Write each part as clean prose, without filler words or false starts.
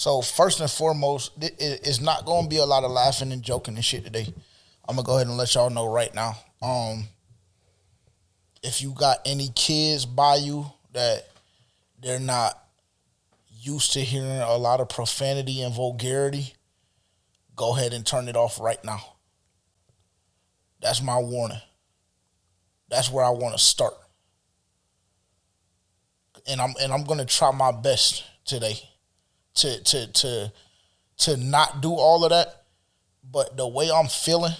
So first and foremost, it's not going to be a lot of laughing and joking and shit today. I'm gonna go ahead and let y'all know right now. If you got any kids by you that they're not used to hearing a lot of profanity and vulgarity, go ahead and turn it off right now. That's my warning. That's where I want to start. And I'm gonna try my best today to not do all of that. But the way I'm feeling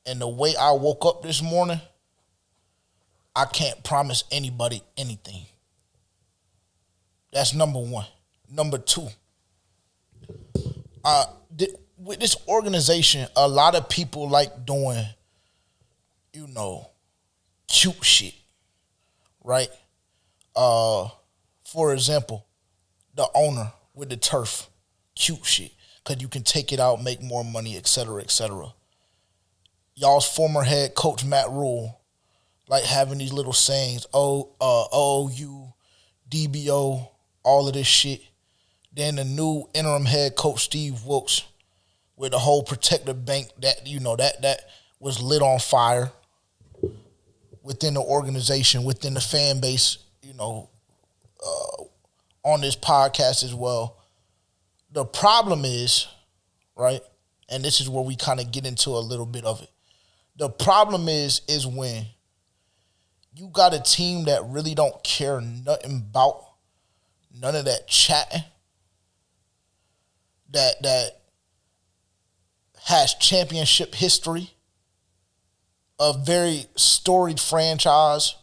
and the way I woke up this morning, I can't promise anybody anything. That's number one. Number two, with this organization, a lot of people like doing, cute shit, right? For example, the owner with the turf, cute shit, because you can take it out, make more money, et cetera, et cetera. Y'all's former head coach, Matt Rule, like having these little sayings, OU, DBO, all of this shit. Then the new interim head coach, Steve Wilkes, with the whole protect the bank that was lit on fire within the organization, within the fan base, on this podcast as well. The problem is, right, and this is where we kind of get into a little bit of it. The problem is when you got a team that really don't care nothing about none of that chatting, that has championship history, a very storied franchise,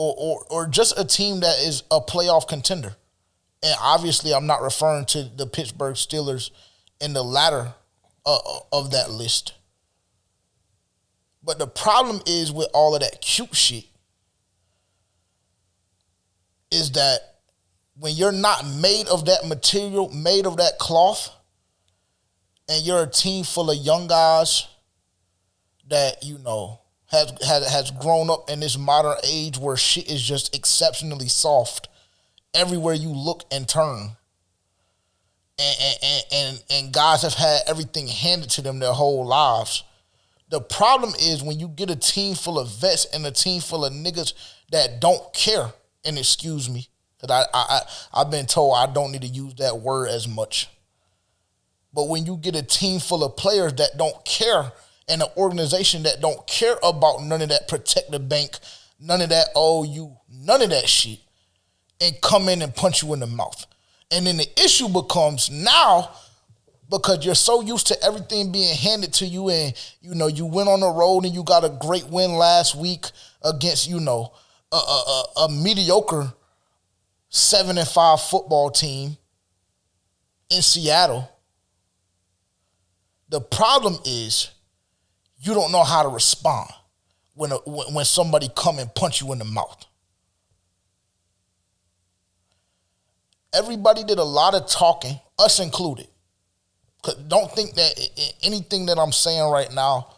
or just a team that is a playoff contender. And obviously I'm not referring to the Pittsburgh Steelers in the latter of that list. But the problem is with all of that cute shit is that when you're not made of that material, made of that cloth, and you're a team full of young guys that, has grown up in this modern age where shit is just exceptionally soft everywhere you look and turn. And guys have had everything handed to them their whole lives. The problem is when you get a team full of vets and a team full of niggas that don't care, and excuse me, because I've been told I don't need to use that word as much. But when you get a team full of players that don't care and an organization that don't care about none of that protect the bank, none of that OU, none of that shit, and come in and punch you in the mouth. And then the issue becomes now, because you're so used to everything being handed to you and, you went on the road and you got a great win last week against, a mediocre 7-5 football team in Seattle. The problem is you don't know how to respond when somebody come and punch you in the mouth. Everybody did a lot of talking, us included. Don't think that anything that I'm saying right now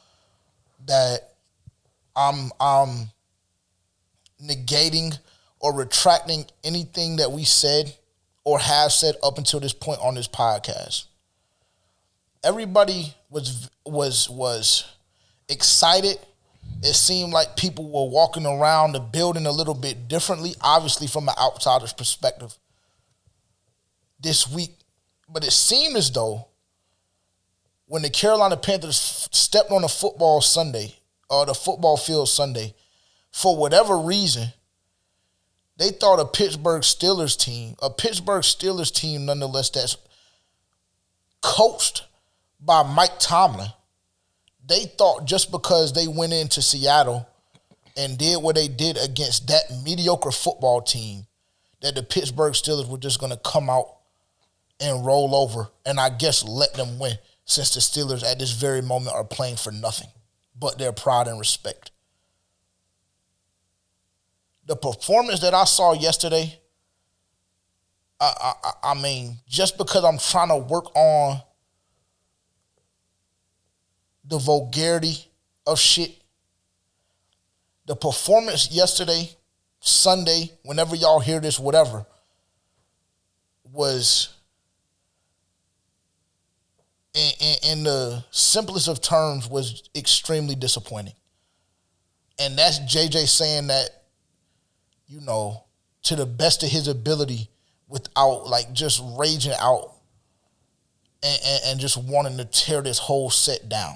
that I'm negating or retracting anything that we said or have said up until this point on this podcast. Everybody was excited. It seemed like people were walking around the building a little bit differently, obviously from an outsider's perspective this week. But it seemed as though when the Carolina Panthers stepped on the football field Sunday, for whatever reason, they thought a Pittsburgh Steelers team nonetheless that's coached by Mike Tomlin, they thought just because they went into Seattle and did what they did against that mediocre football team, that the Pittsburgh Steelers were just going to come out and roll over and I guess let them win, since the Steelers at this very moment are playing for nothing but their pride and respect. The performance that I saw yesterday, I mean, just because I'm trying to work on the vulgarity of shit, the performance yesterday, Sunday, whenever y'all hear this, whatever, was, in the simplest of terms, was extremely disappointing. And that's JJ saying that, to the best of his ability without like just raging out and just wanting to tear this whole set down.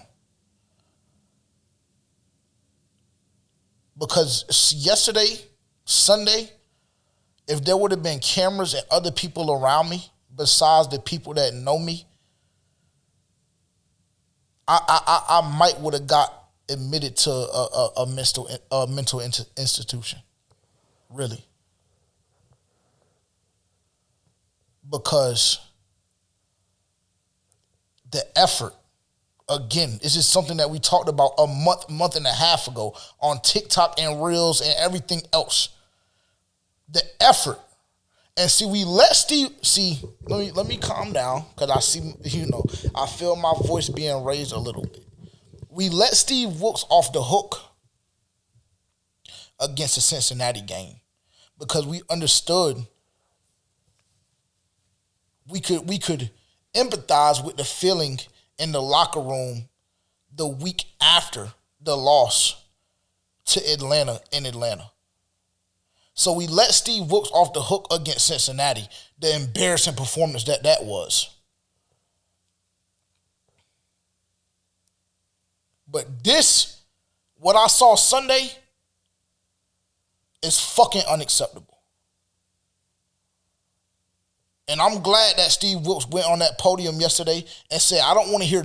Because yesterday, Sunday, if there would have been cameras and other people around me besides the people that know me, I might would have got admitted to a mental institution. Really. Because the effort, again, this is something that we talked about a month and a half ago on TikTok and Reels and everything else. The effort. And see, we let Steve, let me calm down, because I see, I feel my voice being raised a little bit. We let Steve Wilks off the hook against the Cincinnati game because we understood we could empathize with the feeling in the locker room the week after the loss to Atlanta in Atlanta. So we let Steve Wilks off the hook against Cincinnati, the embarrassing performance that was. But this, what I saw Sunday, is fucking unacceptable. And I'm glad that Steve Wilks went on that podium yesterday and said, I don't want to hear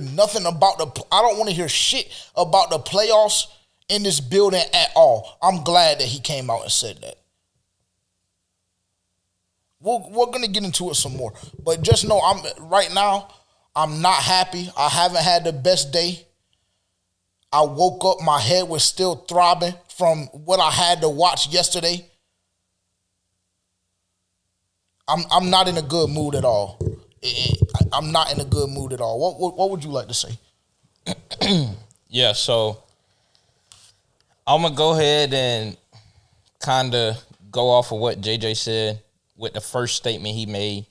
shit about the playoffs in this building at all. I'm glad that he came out and said that. We're going to get into it some more. But just know, right now, I'm not happy. I haven't had the best day. I woke up, my head was still throbbing from what I had to watch yesterday. I'm not in a good mood at all. I'm not in a good mood at all. What would you like to say? Yeah, so I'm going to go ahead and kind of go off of what JJ said with the first statement he made.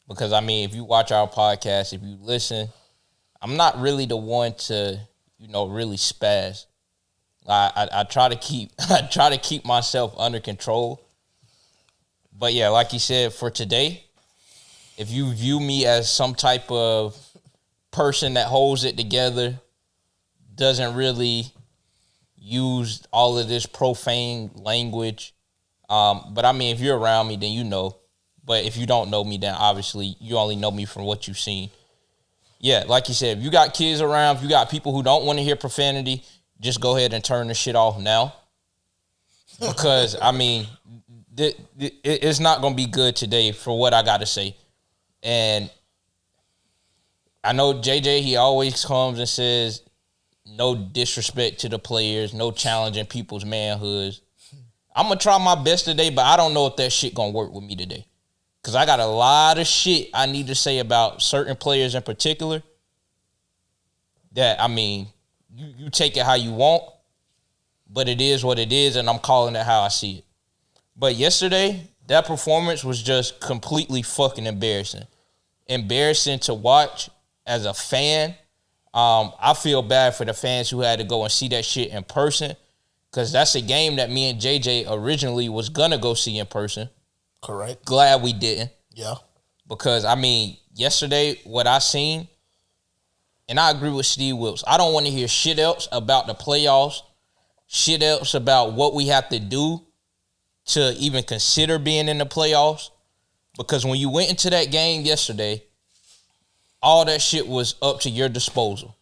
Because, if you watch our podcast, if you listen, I'm not really the one to, really spaz. I try to keep myself under control. But yeah, like you said, for today, if you view me as some type of person that holds it together, doesn't really use all of this profane language, but if you're around me, then you know. But if you don't know me, then obviously you only know me from what you've seen. Yeah, like you said, if you got kids around, if you got people who don't want to hear profanity, just go ahead and turn the shit off now. Because, it's not going to be good today for what I got to say. And I know JJ, he always comes and says, no disrespect to the players, no challenging people's manhoods. I'm going to try my best today, but I don't know if that shit going to work with me today. Because I got a lot of shit I need to say about certain players in particular that, you take it how you want, but it is what it is, and I'm calling it how I see it. But yesterday, that performance was just completely fucking embarrassing. Embarrassing to watch as a fan. I feel bad for the fans who had to go and see that shit in person, because that's a game that me and JJ originally was going to go see in person. Correct. Glad we didn't. Yeah. Because, yesterday, what I seen, and I agree with Steve Wilks, I don't want to hear shit else about the playoffs, shit else about what we have to do to even consider being in the playoffs. Because when you went into that game yesterday, all that shit was up to your disposal.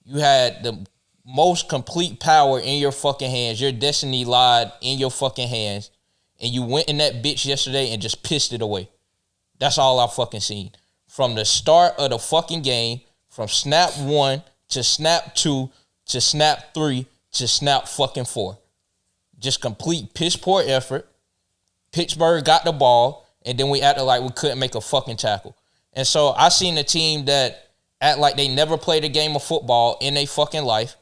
You had the most complete power in your fucking hands. Your destiny lied in your fucking hands. And you went in that bitch yesterday and just pissed it away. That's all I fucking seen. From the start of the fucking game, from snap 1 to snap 2 to snap 3 to snap fucking 4. Just complete piss poor effort. Pittsburgh got the ball, and then we acted like we couldn't make a fucking tackle. And so I seen a team that act like they never played a game of football in their fucking life.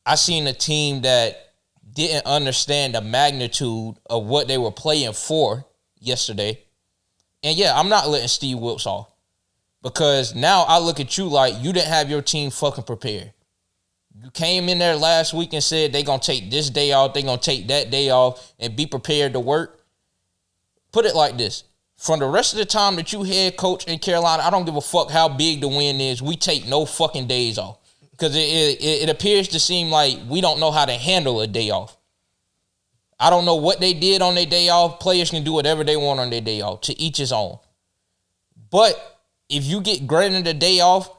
I seen a team that didn't understand the magnitude of what they were playing for yesterday. And yeah, I'm not letting Steve Wilkes off. Because now I look at you like you didn't have your team fucking prepared. You came in there last week and said they going to take this day off, they going to take that day off, and be prepared to work. Put it like this. From the rest of the time that you head coach in Carolina, I don't give a fuck how big the win is. We take no fucking days off. Because it appears to seem like we don't know how to handle a day off. I don't know what they did on their day off. Players can do whatever they want on their day off. To each his own. But if you get granted a day off,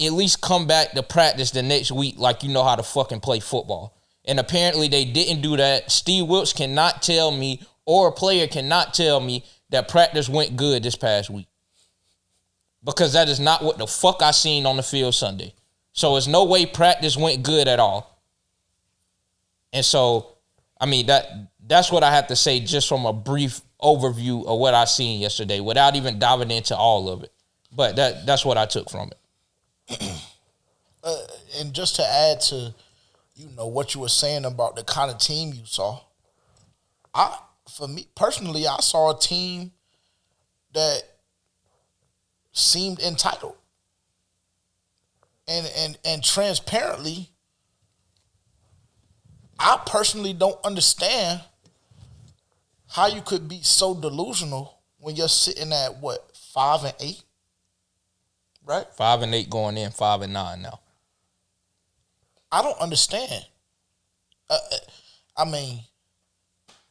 at least come back to practice the next week like you know how to fucking play football. And apparently they didn't do that. Steve Wilkes cannot tell me, or a player cannot tell me, that practice went good this past week. Because that is not what the fuck I seen on the field Sunday. So there's no way practice went good at all. And so, I mean, that's what I have to say just from a brief overview of what I seen yesterday without even diving into all of it. But that's what I took from it. And just to add to, what you were saying about the kind of team you saw, for me personally, I saw a team that seemed entitled. And transparently, I personally don't understand how you could be so delusional when you're sitting at 5-8? Right? 5-8 going in, 5-9 now. I don't understand. I mean,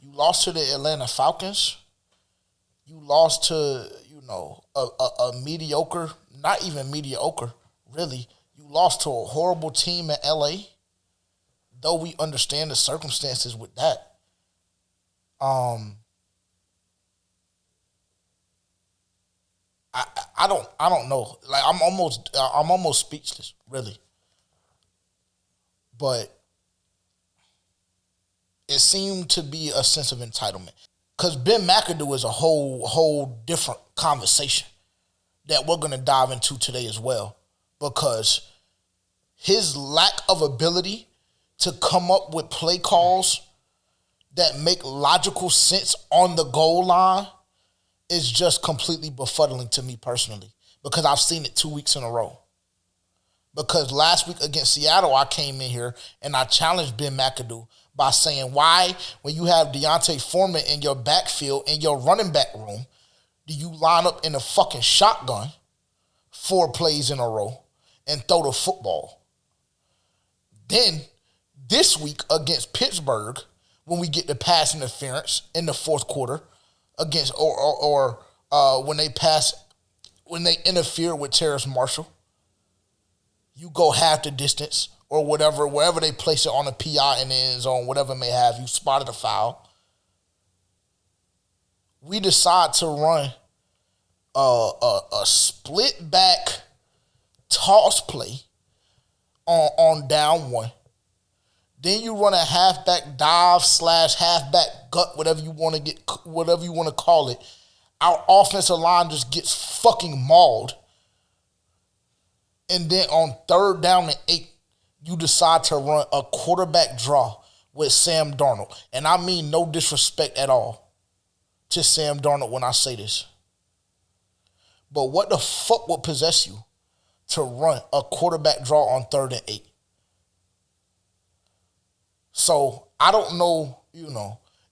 you lost to the Atlanta Falcons. You lost to, a mediocre, not even mediocre, really. You lost to a horrible team in LA. Though we understand the circumstances with that. I don't know. Like I'm almost speechless, really. But it seemed to be a sense of entitlement. Because Ben McAdoo is a whole different conversation that we're going to dive into today as well. Because his lack of ability to come up with play calls that make logical sense on the goal line is just completely befuddling to me personally. Because I've seen it 2 weeks in a row. Because last week against Seattle, I came in here and I challenged Ben McAdoo by saying, why, when you have Deontay Foreman in your backfield, in your running back room, do you line up in a fucking shotgun 4 plays in a row and throw the football? Then, this week against Pittsburgh, when we get the pass interference in the fourth quarter, against or when they interfere with Terrace Marshall, you go half the distance or whatever, wherever they place it on a PI in the end zone, whatever it may have, you spotted a foul. We decide to run a split back toss play on down 1. Then you run a halfback dive / halfback gut, whatever you want to call it. Our offensive line just gets fucking mauled. And then on 3rd down and 8, you decide to run a quarterback draw with Sam Darnold. And I mean no disrespect at all to Sam Darnold when I say this. But what the fuck would possess you to run a quarterback draw on 3rd and 8? So I don't know,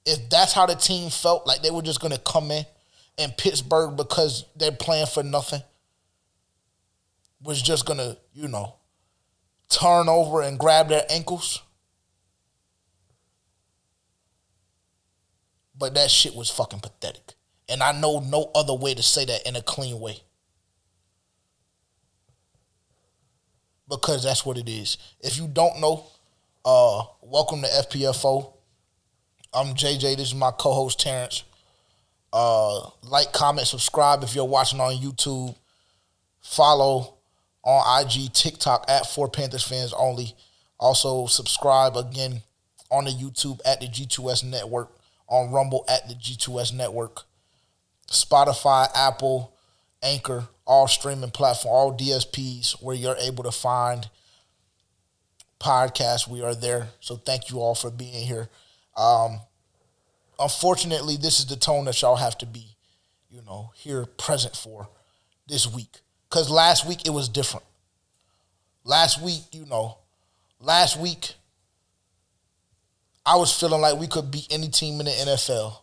if that's how the team felt, like they were just going to come in Pittsburgh because they're playing for nothing, was just going to, turn over and grab their ankles. But that shit was fucking pathetic. And I know no other way to say that in a clean way. Because that's what it is. If you don't know, welcome to FPFO. I'm JJ. This is my co-host, Terrence. Like, comment, subscribe if you're watching on YouTube. Follow on IG, TikTok at 4Panthers Fans Only. Also, subscribe again on the YouTube at the G2S Network. On Rumble at the G2S Network. Spotify, Apple, Anchor, all streaming platforms, all DSPs where you're able to find podcasts. We are there. So thank you all for being here. Unfortunately, this is the tone that y'all have to be here present for this week. Because last week it was different. Last week, I was feeling like we could beat any team in the NFL.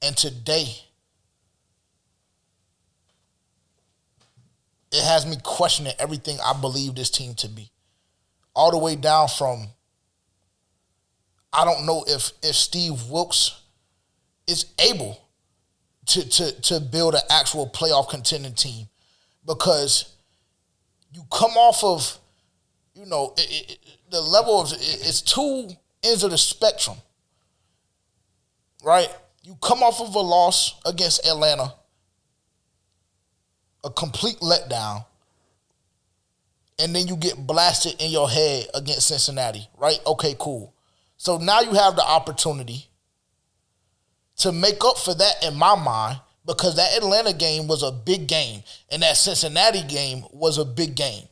And today, it has me questioning everything I believe this team to be. All the way down from, I don't know if Steve Wilks is able to build an actual playoff contending team, because you come off of, the level of, it's two ends of the spectrum, right? You come off of a loss against Atlanta, a complete letdown, and then you get blasted in your head against Cincinnati, right? Okay, cool. So now you have the opportunity to make up for that in my mind, because that Atlanta game was a big game and that Cincinnati game was a big game.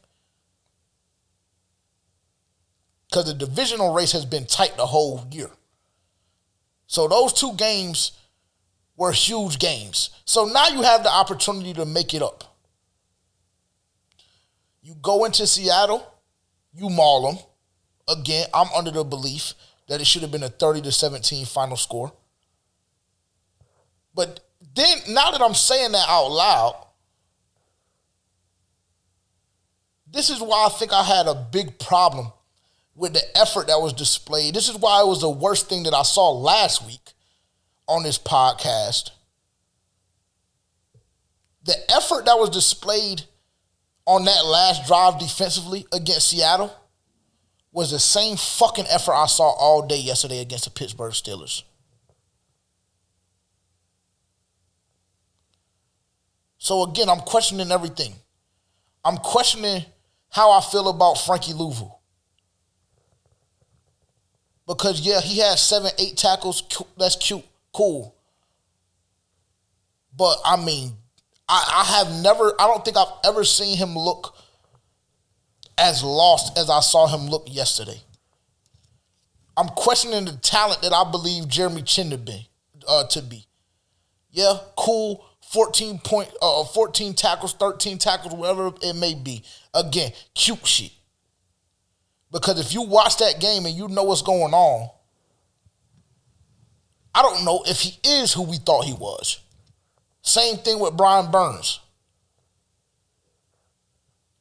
Because the divisional race has been tight the whole year. So those two games were huge games. So now you have the opportunity to make it up. You go into Seattle, you maul them. Again, I'm under the belief that it should have been a 30-17 final score. But then, now that I'm saying that out loud, this is why I think I had a big problem with the effort that was displayed. This is why it was the worst thing that I saw last week on this podcast. The effort that was displayed on that last drive defensively against Seattle was the same fucking effort I saw all day yesterday against the Pittsburgh Steelers. So again, I'm questioning everything. I'm questioning how I feel about Frankie Louvu. Because, yeah, he had 7-8 tackles. That's cute. Cool. But, I mean, I don't think I've ever seen him look as lost as I saw him look yesterday. I'm questioning the talent that I believe Jeremy Chin to be. Yeah, cool. 14 tackles, 13 tackles, whatever it may be. Again, cute shit. Because if you watch that game and you know what's going on, I don't know if he is who we thought he was. Same thing with Brian Burns.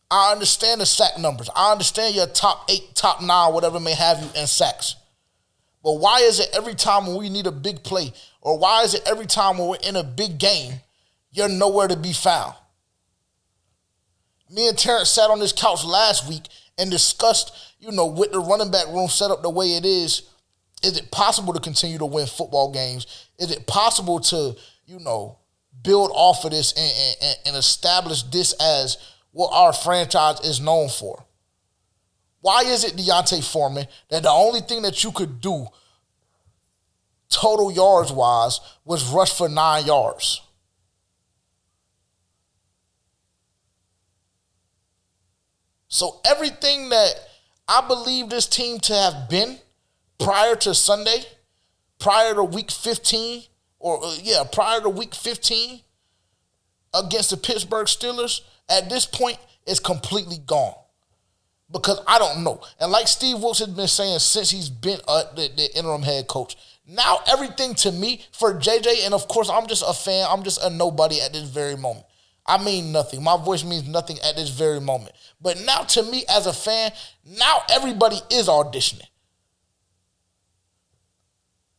I understand the sack numbers. I understand your top 8, top 9, whatever may have you in sacks. But why is it every time when we need a big play, or why is it every time when we're in a big game, you're nowhere to be found? Me and Terrence sat on this couch last week and discussed, with the running back room set up the way it is it possible to continue to win football games? Is it possible to, build off of this and establish this as what our franchise is known for? Why is it, Deontay Foreman, that the only thing that you could do total yards-wise was rush for 9 yards? So everything that I believe this team to have been prior to Sunday, prior to week 15, prior to week 15 against the Pittsburgh Steelers, at this point, is completely gone. Because I don't know. And like Steve Wilks has been saying since he's been the interim head coach, now everything to me for JJ, and of course I'm just a fan, I'm just a nobody at this very moment. I mean nothing. My voice means nothing at this very moment. But now to me as a fan, now everybody is auditioning.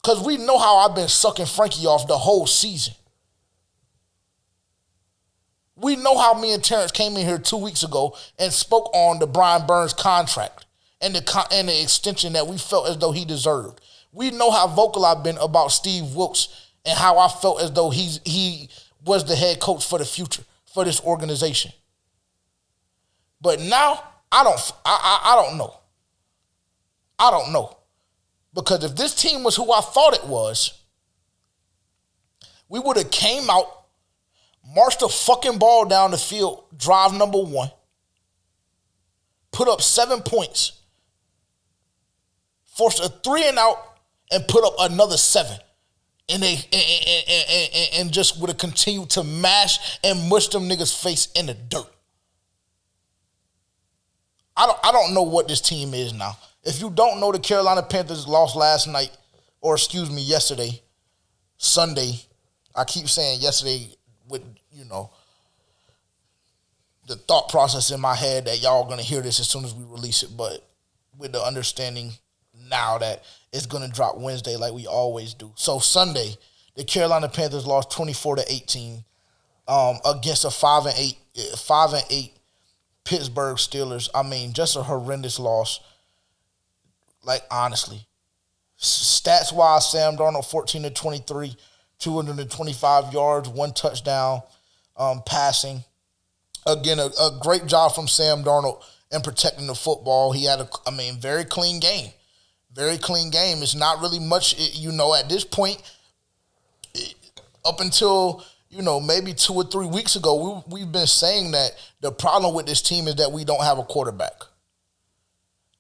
Because we know how I've been sucking Frankie off the whole season. We know how me and Terrence came in here 2 weeks ago and spoke on the Brian Burns contract and the extension that we felt as though he deserved. We know how vocal I've been about Steve Wilks and how I felt as though he was the head coach for the future for this organization. But now, I don't know. I don't know. Because if this team was who I thought it was, we would have came out, marched the fucking ball down the field, drive number 1, put up 7 points, forced a 3 and out, and put up another 7 and they and just would have continued to mash and mush them niggas' face in the dirt. I don't know what this team is now. If you don't know, the Carolina Panthers lost last night, or yesterday, Sunday. I keep saying yesterday with, the thought process in my head that y'all gonna hear this as soon as we release it, but with the understanding now that it's gonna drop Wednesday like we always do. So Sunday, the Carolina Panthers lost 24-18 against a 5-8 Pittsburgh Steelers. I mean, just a horrendous loss. Like, honestly. Stats-wise, Sam Darnold, 14-23, 225 yards, 1 touchdown passing. Again, a great job from Sam Darnold in protecting the football. He had very clean game. Very clean game. It's not really much, at this point, up until, maybe 2 or 3 weeks ago, we've been saying that the problem with this team is that we don't have a quarterback.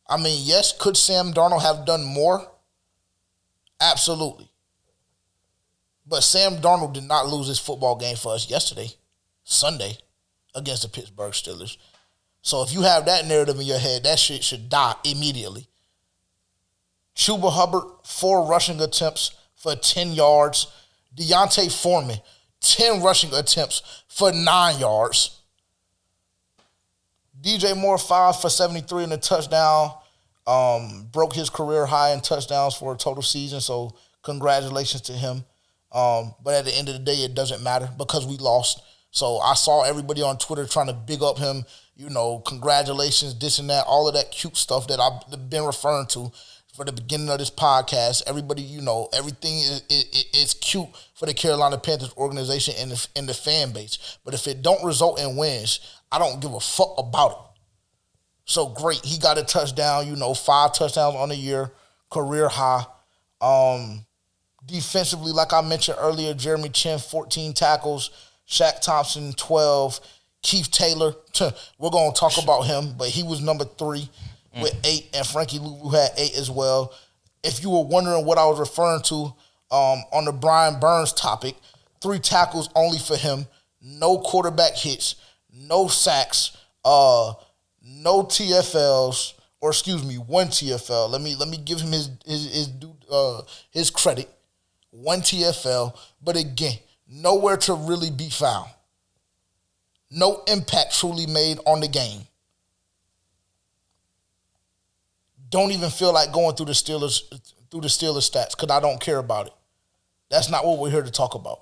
I mean, yes, could Sam Darnold have done more? Absolutely. But Sam Darnold did not lose his football game for us Sunday, against the Pittsburgh Steelers. So if you have that narrative in your head, that shit should die immediately. Chuba Hubbard, 4 rushing attempts for 10 yards. Deontay Foreman, 10 rushing attempts for 9 yards. DJ Moore, 5 for 73 in a touchdown. Broke his career high in touchdowns for a total season, so congratulations to him. But at the end of the day, it doesn't matter because we lost. So I saw everybody on Twitter trying to big up him, congratulations, this and that, all of that cute stuff that I've been referring to for the beginning of this podcast. Everybody, everything is cute for the Carolina Panthers organization and the fan base. But if it don't result in wins, I don't give a fuck about it. So great. He got a touchdown, 5 touchdowns on the year, career high. Defensively, like I mentioned earlier, Jeremy Chin, 14 tackles, Shaq Thompson, 12, Keith Taylor, we're going to talk about him, but he was number 3 with 8, and Frankie Lulu had 8 as well. If you were wondering what I was referring to on the Brian Burns topic, 3 tackles only for him, no quarterback hits, no sacks, no TFLs, or 1 TFL. Let me give him his credit. 1 TFL, but again, nowhere to really be found. No impact truly made on the game. Don't even feel like going through the Steelers stats because I don't care about it. That's not what we're here to talk about.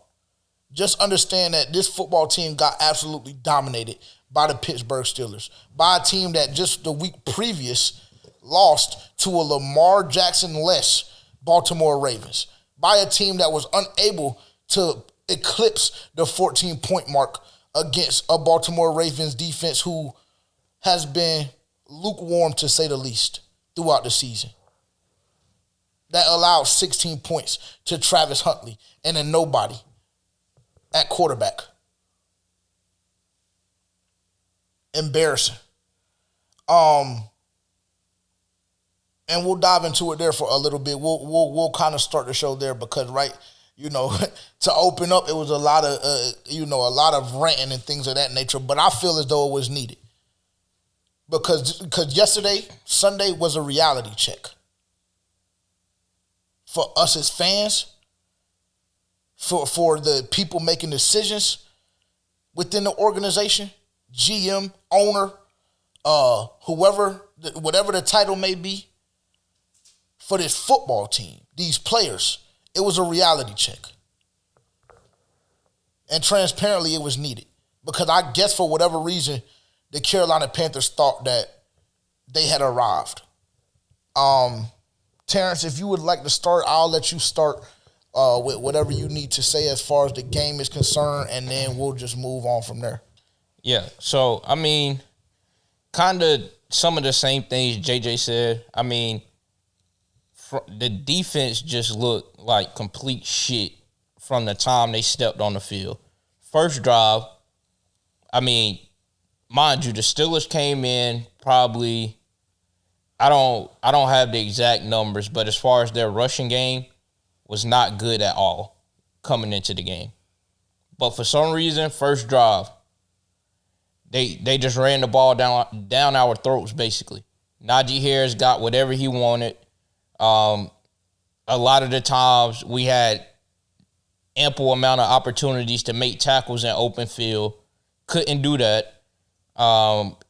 Just understand that this football team got absolutely dominated by the Pittsburgh Steelers, by a team that just the week previous lost to a Lamar Jackson-less Baltimore Ravens, by a team that was unable to eclipse the 14-point mark against a Baltimore Ravens defense who has been lukewarm, to say the least, throughout the season. That allowed 16 points to Travis Huntley and a nobody at quarterback. Embarrassing. And we'll dive into it there for a little bit. We'll kind of start the show there because, right, to open up, it was a lot of ranting and things of that nature. But I feel as though it was needed because yesterday, Sunday, was a reality check for us as fans, for the people making decisions within the organization, GM, owner, whoever, whatever the title may be, for this football team, these players. It was a reality check. And transparently, it was needed. Because I guess for whatever reason, the Carolina Panthers thought that they had arrived. Terrence, if you would like to start, I'll let you start with whatever you need to say as far as the game is concerned, and then we'll just move on from there. Yeah, so, kind of some of the same things JJ said. The defense just looked like complete shit from the time they stepped on the field. First drive, mind you, the Steelers came in probably, I don't have the exact numbers, but as far as their rushing game, was not good at all. coming into the game. But for some reason, first drive, they just ran the ball down our throats, basically. Najee Harris got whatever he wanted. A lot of the times we had ample amount of opportunities to make tackles in open field. Couldn't do that.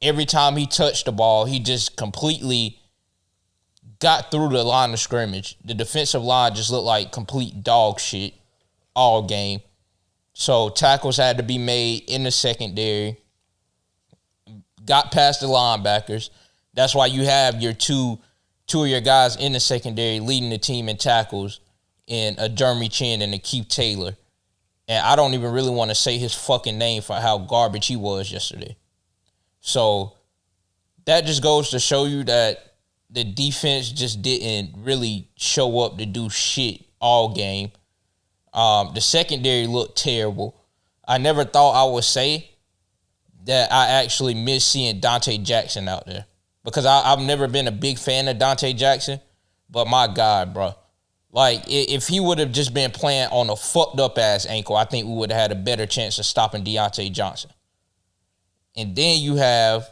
Every time he touched the ball, he just completely got through the line of scrimmage. The defensive line just looked like complete dog shit all game. So tackles had to be made in the secondary. Got past the linebackers. That's why you have your two of your guys in the secondary leading the team in tackles in a Jeremy Chin and a Keith Taylor. And I don't even really want to say his fucking name for how garbage he was yesterday. So that just goes to show you that the defense just didn't really show up to do shit all game. The secondary looked terrible. I never thought I would say that I actually miss seeing Dante Jackson out there. Because I've never been a big fan of Dante Jackson. But my God, bro. Like, if he would have just been playing on a fucked up ass ankle, I think we would have had a better chance of stopping Deontay Johnson. And then you have,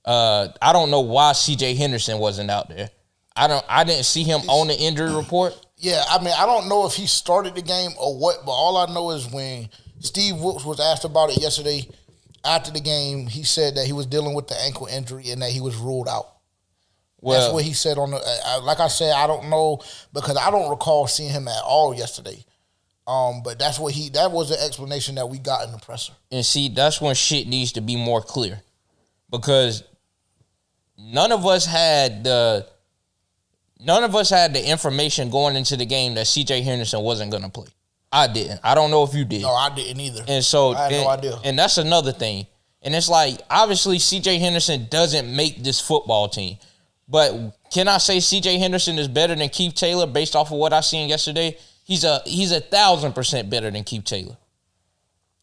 I don't know why C.J. Henderson wasn't out there. I didn't see him on the injury report. Yeah, I mean, I don't know if he started the game or what, but all I know is when Steve Wilkes was asked about it yesterday after the game, he said that he was dealing with the ankle injury and that he was ruled out. Well, that's what he said on the. Like I said, I don't know because I don't recall seeing him at all yesterday. But that was the explanation that we got in the presser. And see, that's when shit needs to be more clear, because none of us had the information going into the game that C.J. Henderson wasn't going to play. I didn't. I don't know if you did. No, I didn't either. And so I had no idea. And that's another thing. And it's like, obviously, C.J. Henderson doesn't make this football team. But can I say C.J. Henderson is better than Keith Taylor based off of what I seen yesterday? He's 1,000% better than Keith Taylor.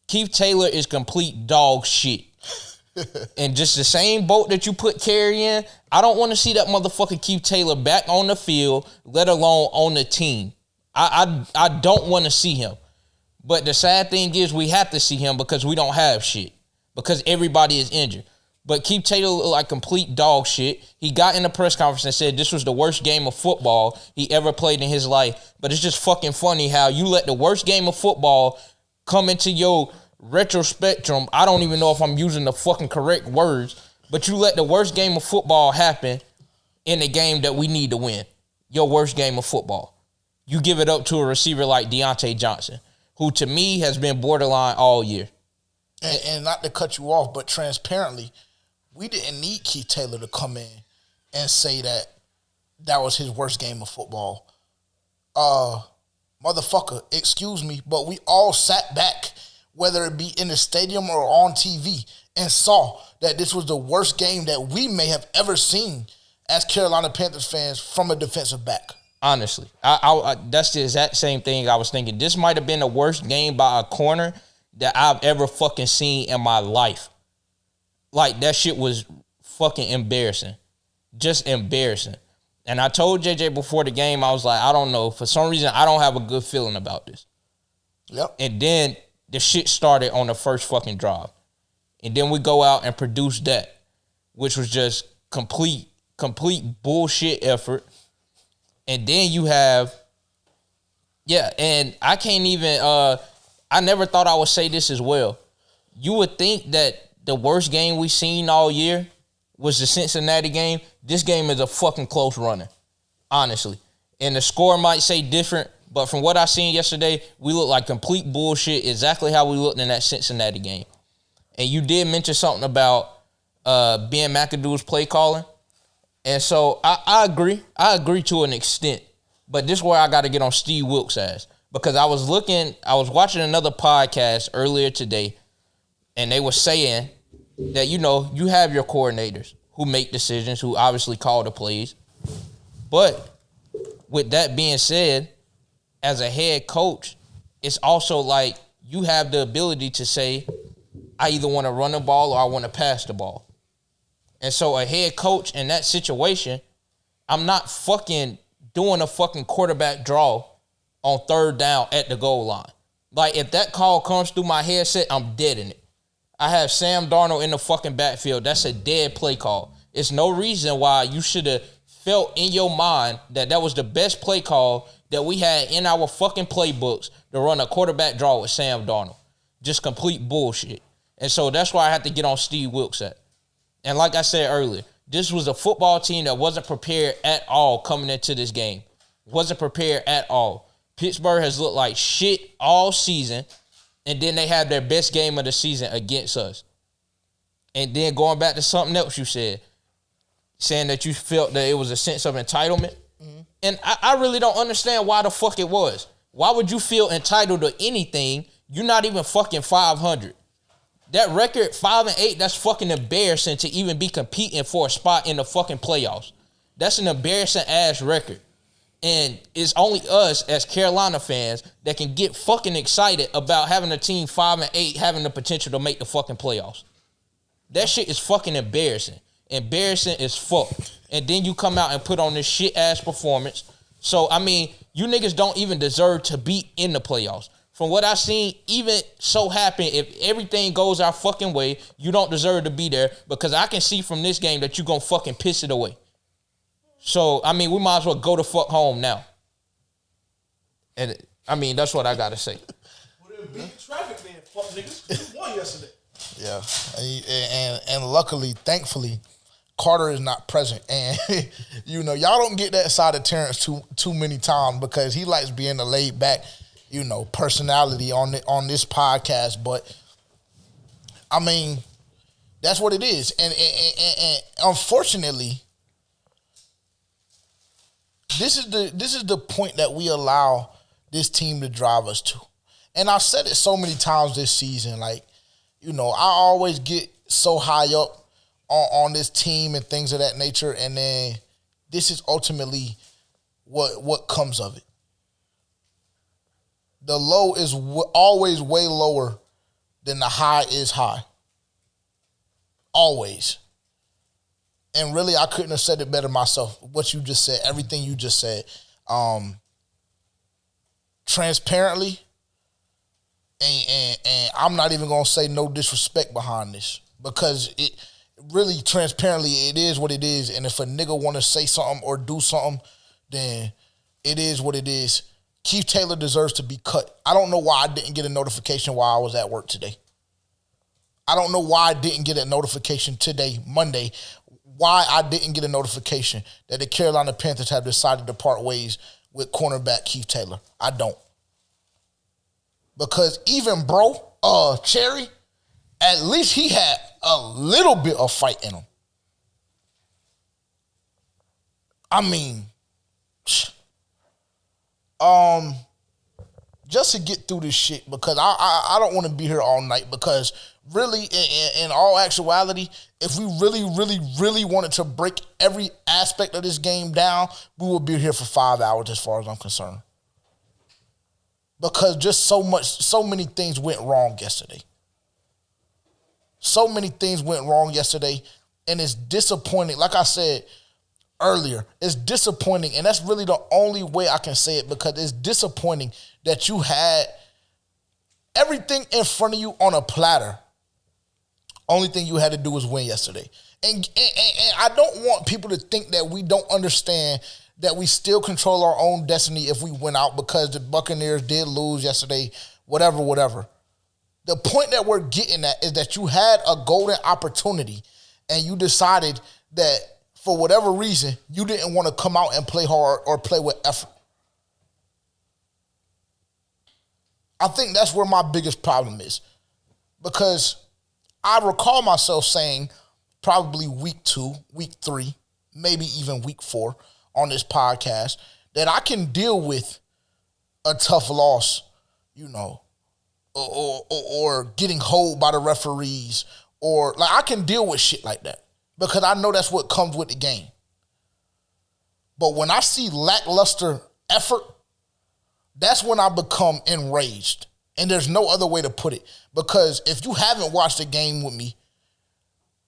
Keith Taylor is complete dog shit. And just the same boat that you put Kerry in, I don't want to see that motherfucker Keith Taylor back on the field, let alone on the team. I don't want to see him. But the sad thing is we have to see him because we don't have shit. Because everybody is injured. But Keith Taylor looked like complete dog shit. He got in a press conference and said this was the worst game of football he ever played in his life. But it's just fucking funny how you let the worst game of football come into your retrospectrum. I don't even know if I'm using the fucking correct words. But you let the worst game of football happen in a game that we need to win. Your worst game of football. You give it up to a receiver like Deontay Johnson, who to me has been borderline all year. And not to cut you off, but transparently, we didn't need Keith Taylor to come in and say that was his worst game of football. Motherfucker, excuse me, but we all sat back, whether it be in the stadium or on TV, and saw that this was the worst game that we may have ever seen as Carolina Panthers fans from a defensive back. Honestly, I that's the exact same thing I was thinking. This might have been the worst game by a corner that I've ever fucking seen in my life. Like, that shit was fucking embarrassing. Just embarrassing. And I told JJ before the game, I was like, I don't know. For some reason, I don't have a good feeling about this. Yep. And then the shit started on the first fucking drive. And then we go out and produce that, which was just complete bullshit effort. And then you have, and I can't even, I never thought I would say this as well. You would think that the worst game we seen all year was the Cincinnati game. This game is a fucking close runner, honestly. And the score might say different, but from what I seen yesterday, we look like complete bullshit, exactly how we looked in that Cincinnati game. And you did mention something about Ben McAdoo's play calling. And so I agree. I agree to an extent. But this is where I got to get on Steve Wilkes' ass. Because I was watching another podcast earlier today, and they were saying that, you have your coordinators who make decisions, who obviously call the plays. But with that being said, as a head coach, it's also like you have the ability to say, I either want to run the ball or I want to pass the ball. And so a head coach in that situation, I'm not fucking doing a fucking quarterback draw on third down at the goal line. Like, if that call comes through my headset, I'm dead in it. I have Sam Darnold in the fucking backfield. That's a dead play call. It's no reason why you should have felt in your mind that was the best play call that we had in our fucking playbooks to run a quarterback draw with Sam Darnold. Just complete bullshit. And so that's why I had to get on Steve Wilks at. And like I said earlier, this was a football team that wasn't prepared at all coming into this game. Wasn't prepared at all. Pittsburgh has looked like shit all season, and then they had their best game of the season against us. And then going back to something else you said, saying that you felt that it was a sense of entitlement. Mm-hmm. And I really don't understand why the fuck it was. Why would you feel entitled to anything? You're not even fucking 500. That record, 5-8, that's fucking embarrassing to even be competing for a spot in the fucking playoffs. That's an embarrassing ass record. And it's only us as Carolina fans that can get fucking excited about having a team 5-8 having the potential to make the fucking playoffs. That shit is fucking embarrassing. Embarrassing as fuck. And then you come out and put on this shit ass performance. So, I mean, you niggas don't even deserve to be in the playoffs. From what I've seen, even so happen, if everything goes our fucking way, you don't deserve to be there, because I can see from this game that you're going to fucking piss it away. So, I mean, we might as well go the fuck home now. And, I mean, that's what I got to say. Well, then beat the traffic then, fuck niggas. You won yesterday. Yeah. And luckily, thankfully, Carter is not present. And, you know, y'all don't get that side of Terrence too many times, because he likes being the laid back, you know, personality on this podcast. But, I mean, that's what it is. And unfortunately, this is the point that we allow this team to drive us to. And I've said it so many times this season, like, you know, I always get so high up on this team and things of that nature, and then this is ultimately what comes of it. The low is always way lower than the high is high. Always. And really, I couldn't have said it better myself. What you just said, everything you just said. Transparently, and I'm not even going to say no disrespect behind this, because it really, transparently, it is what it is. And if a nigga want to say something or do something, then it is what it is. Keith Taylor deserves to be cut. I don't know why I didn't get a notification while I was at work today. I don't know why I didn't get a notification today, Monday, why I didn't get a notification that the Carolina Panthers have decided to part ways with cornerback Keith Taylor. I don't. Because even Cherry, at least he had a little bit of fight in him. I mean, just to get through this shit, because I don't want to be here all night, because really, in all actuality, if we really, really, really wanted to break every aspect of this game down, we would be here for 5 hours as far as I'm concerned. Because just so many things went wrong yesterday. So many things went wrong yesterday, and it's disappointing. Like I said earlier, it's disappointing, and that's really the only way I can say it, because it's disappointing that you had everything in front of you on a platter. Only thing you had to do was win yesterday. And I don't want people to think that we don't understand that we still control our own destiny if we went out, because the Buccaneers did lose yesterday, whatever. The point that we're getting at is that you had a golden opportunity, and you decided that for whatever reason, you didn't want to come out and play hard or play with effort. I think that's where my biggest problem is, because I recall myself saying probably week 2, week 3, maybe even week 4 on this podcast that I can deal with a tough loss, you know, or getting holed by the referees, or like I can deal with shit like that, because I know that's what comes with the game. But when I see lackluster effort, that's when I become enraged. And there's no other way to put it. Because if you haven't watched the game with me,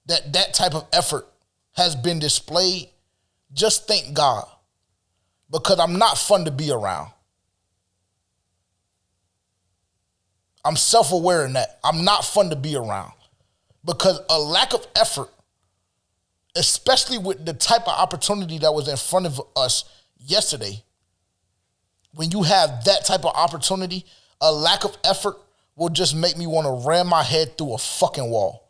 that type of effort has been displayed, just thank God. Because I'm not fun to be around. I'm self-aware in that. I'm not fun to be around because a lack of effort, especially with the type of opportunity that was in front of us yesterday, when you have that type of opportunity, a lack of effort will just make me want to ram my head through a fucking wall.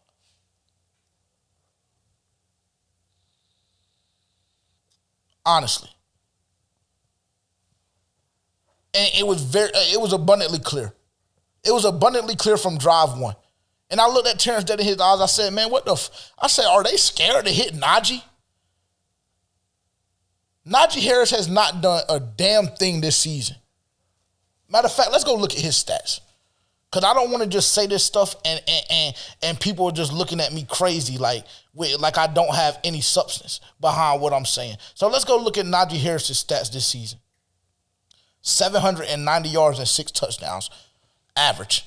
Honestly. And it was abundantly clear. It was abundantly clear from drive one. And I looked at Terrence dead in his eyes. I said, man, I said, are they scared to hit Najee? Najee Harris has not done a damn thing this season. Matter of fact, let's go look at his stats. Because I don't want to just say this stuff and people are just looking at me crazy like I don't have any substance behind what I'm saying. So let's go look at Najee Harris's stats this season. 790 yards and 6 touchdowns. Average,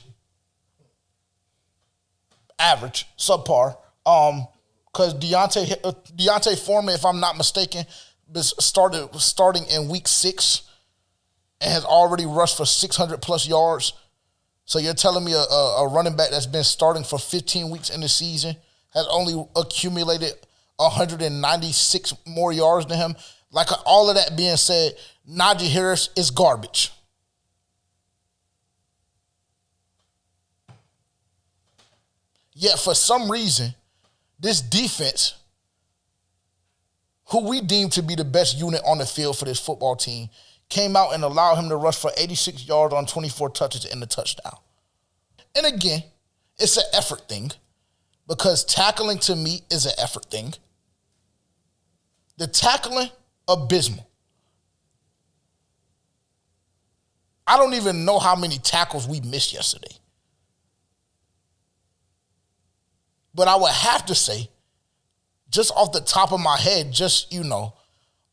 subpar. Because Deontay Foreman, if I'm not mistaken, starting in week 6 and has already rushed for 600 plus yards. So you're telling me a running back that's been starting for 15 weeks in the season has only accumulated 196 more yards than him? Like, all of that being said, Najee Harris is garbage. Yet for some reason, this defense, who we deem to be the best unit on the field for this football team, came out and allowed him to rush for 86 yards on 24 touches and a touchdown. And again, it's an effort thing because tackling to me is an effort thing. The tackling, abysmal. I don't even know how many tackles we missed yesterday. But I would have to say, just off the top of my head,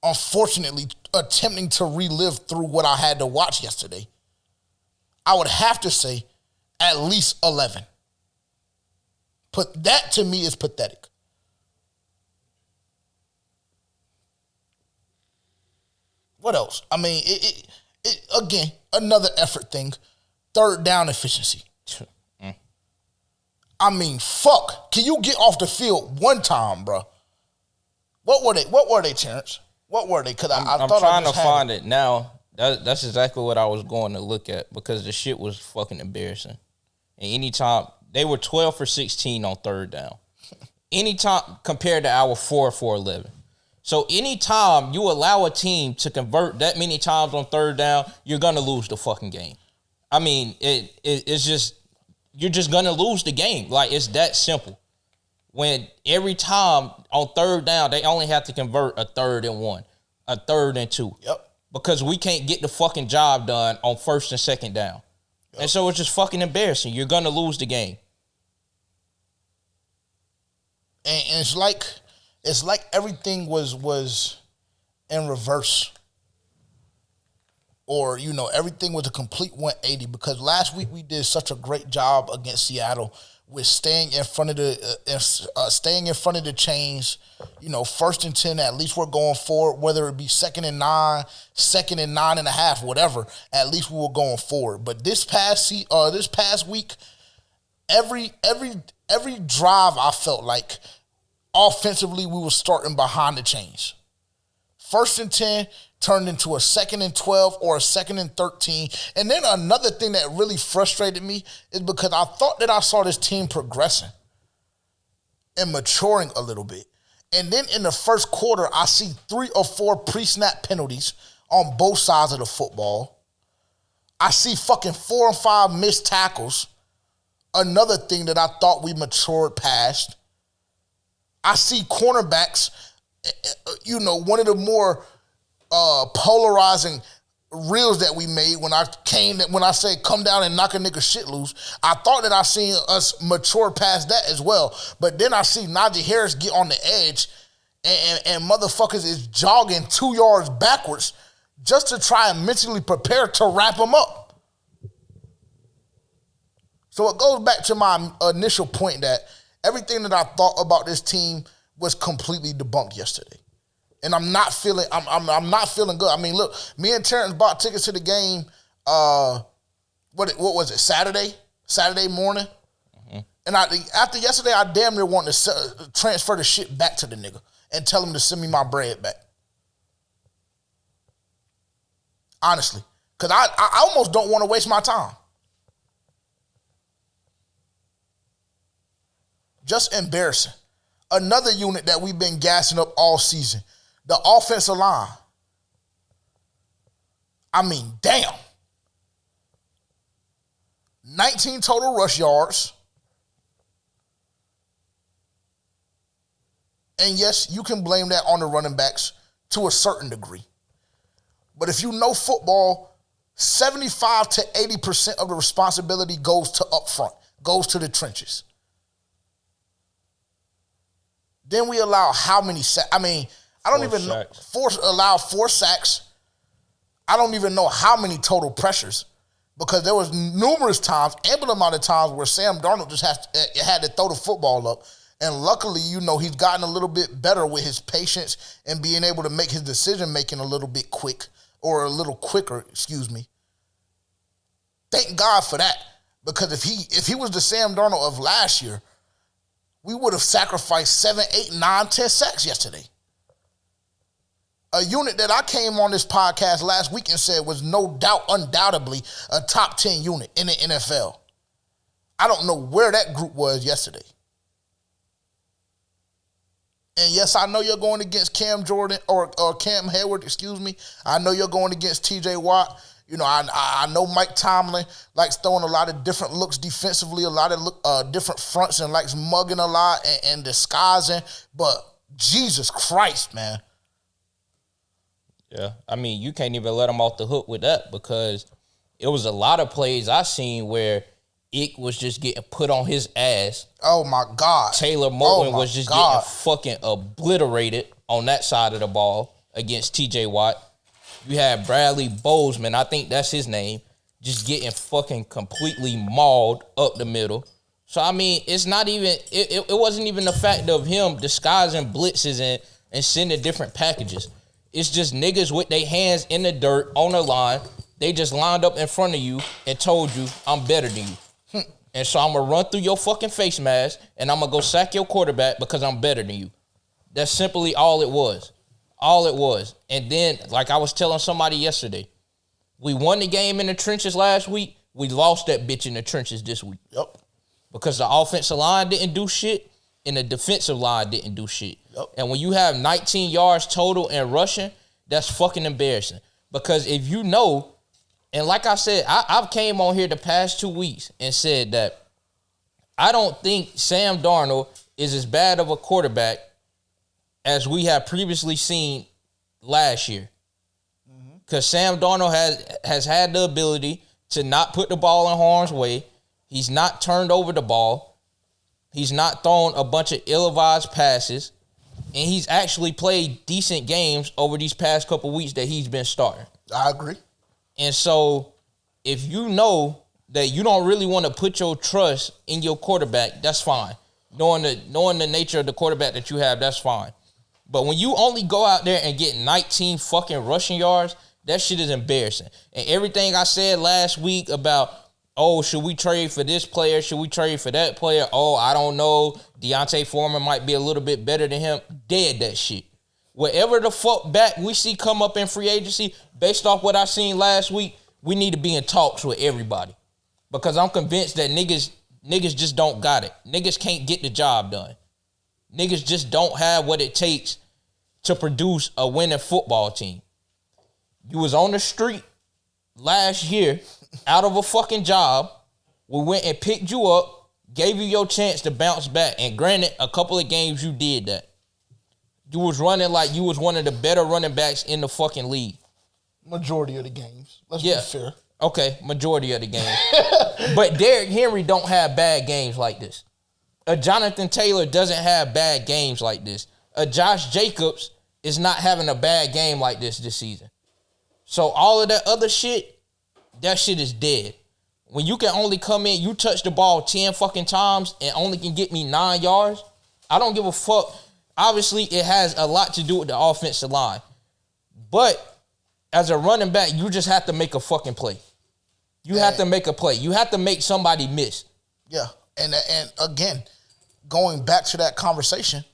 unfortunately, attempting to relive through what I had to watch yesterday, I would have to say at least 11. That to me is pathetic. What else? I mean, again, another effort thing. Third down efficiency. I mean, fuck. Can you get off the field one time, bro? What were they, Terrence? What were they? Because I'm trying to find it now. That's exactly what I was going to look at because the shit was fucking embarrassing. And anytime, they were 12 for 16 on third down. Anytime compared to our 4 for 11. So anytime you allow a team to convert that many times on third down, you're going to lose the fucking game. I mean, it's just, you're just going to lose the game. Like, it's that simple. When every time on third down, they only have to convert a 3rd and 1, a 3rd and 2. Yep. Because we can't get the fucking job done on 1st and 2nd down. Yep. And so it's just fucking embarrassing. You're going to lose the game. And it's like everything was in reverse. Or, everything was a complete 180 because last week we did such a great job against Seattle with staying in front of the chains. 1st and 10, at least we're going forward, whether it be 2nd and 9, 2nd and 9.5, whatever, at least we were going forward. But this past week, every drive I felt like offensively we were starting behind the chains. 1st and 10 turned into a 2nd and 12 or a 2nd and 13. And then another thing that really frustrated me is because I thought that I saw this team progressing and maturing a little bit. And then in the first quarter, I see 3 or 4 pre-snap penalties on both sides of the football. I see fucking 4 and 5 missed tackles. Another thing that I thought we matured past. I see cornerbacks, one of the more polarizing reels that we made when I said come down and knock a nigga shit loose. I thought that I seen us mature past that as well. But then I see Najee Harris get on the edge and motherfuckers is jogging 2 yards backwards just to try and mentally prepare to wrap him up. So it goes back to my initial point that everything that I thought about this team was completely debunked yesterday. And I'm not feeling good. I mean, look, me and Terrence bought tickets to the game, what was it, Saturday? Saturday morning. And after yesterday, I damn near wanted to transfer the shit back to the nigga and tell him to send me my bread back. Honestly. Because I almost don't want to waste my time. Just embarrassing. Another unit that we've been gassing up all season. The offensive line. I mean, damn. 19 total rush yards. And yes, you can blame that on the running backs to a certain degree. But if you know football, 75 to 80% of the responsibility goes to up front, goes to the trenches. Then we allow how many sacks? I mean, I don't even know. Allow 4 sacks. I don't even know how many total pressures, because there was numerous times, ample amount of times where Sam Darnold just had to throw the football up. And luckily, he's gotten a little bit better with his patience and being able to make his decision-making a little bit quick, or a little quicker, excuse me. Thank God for that. Because if he was the Sam Darnold of last year, we would have sacrificed 7, 8, 9, 10 sacks yesterday. A unit that I came on this podcast last week and said was no doubt, undoubtedly, a top 10 unit in the NFL. I don't know where that group was yesterday. And yes, I know you're going against Cam Jordan or Cam Hayward, excuse me. I know you're going against TJ Watt. I know Mike Tomlin likes throwing a lot of different looks defensively, a lot of different fronts, and likes mugging a lot and disguising. But Jesus Christ, man. Yeah, I mean, you can't even let him off the hook with that, because it was a lot of plays I seen where Ick was just getting put on his ass. Oh, my God. Taylor Moton was just getting fucking obliterated on that side of the ball against TJ Watt. You had Bradley Bozeman, I think that's his name, just getting fucking completely mauled up the middle. So, I mean, it's not even, it wasn't even the fact of him disguising blitzes and sending different packages. It's just niggas with their hands in the dirt on the line. They just lined up in front of you and told you, I'm better than you. And so I'm going to run through your fucking face mask and I'm going to go sack your quarterback because I'm better than you. That's simply all it was. All it was. And then, like I was telling somebody yesterday, we won the game in the trenches last week. We lost that bitch in the trenches this week. Yep. Because the offensive line didn't do shit and the defensive line didn't do shit. Yep. And when you have 19 yards total and rushing, that's fucking embarrassing. Because if you know, and like I said, I've came on here the past 2 weeks and said that I don't think Sam Darnold is as bad of a quarterback as we have previously seen last year. Because Sam Darnold has had the ability to not put the ball in harm's way. He's not turned over the ball. He's not thrown a bunch of ill-advised passes. And he's actually played decent games over these past couple weeks that he's been starting. I agree. And so if you know that you don't really want to put your trust in your quarterback, that's fine. Knowing the nature of the quarterback that you have, that's fine. But when you only go out there and get 19 fucking rushing yards, that shit is embarrassing. And everything I said last week about, oh, should we trade for this player? Should we trade for that player? Oh, I don't know. Deontay Foreman might be a little bit better than him. Dead that shit. Whatever the fuck back we see come up in free agency, based off what I seen last week, we need to be in talks with everybody. Because I'm convinced that niggas just don't got it. Niggas can't get the job done. Niggas just don't have what it takes to produce a winning football team. You was on the street last year out of a fucking job. We went and picked you up, gave you your chance to bounce back. And granted, a couple of games you did that. You was running like you was one of the better running backs in the fucking league. Majority of the games. Let's be fair. Okay, majority of the games. But Derrick Henry don't have bad games like this. A Jonathan Taylor doesn't have bad games like this. A Josh Jacobs is not having a bad game like this season. So all of that other shit, that shit is dead. When you can only come in, you touch the ball 10 fucking times and only can get me 9 yards, I don't give a fuck. Obviously, it has a lot to do with the offensive line. But as a running back, you just have to make a fucking play. You have to make a play. You have to make somebody miss. Yeah. And again, going back to that conversation,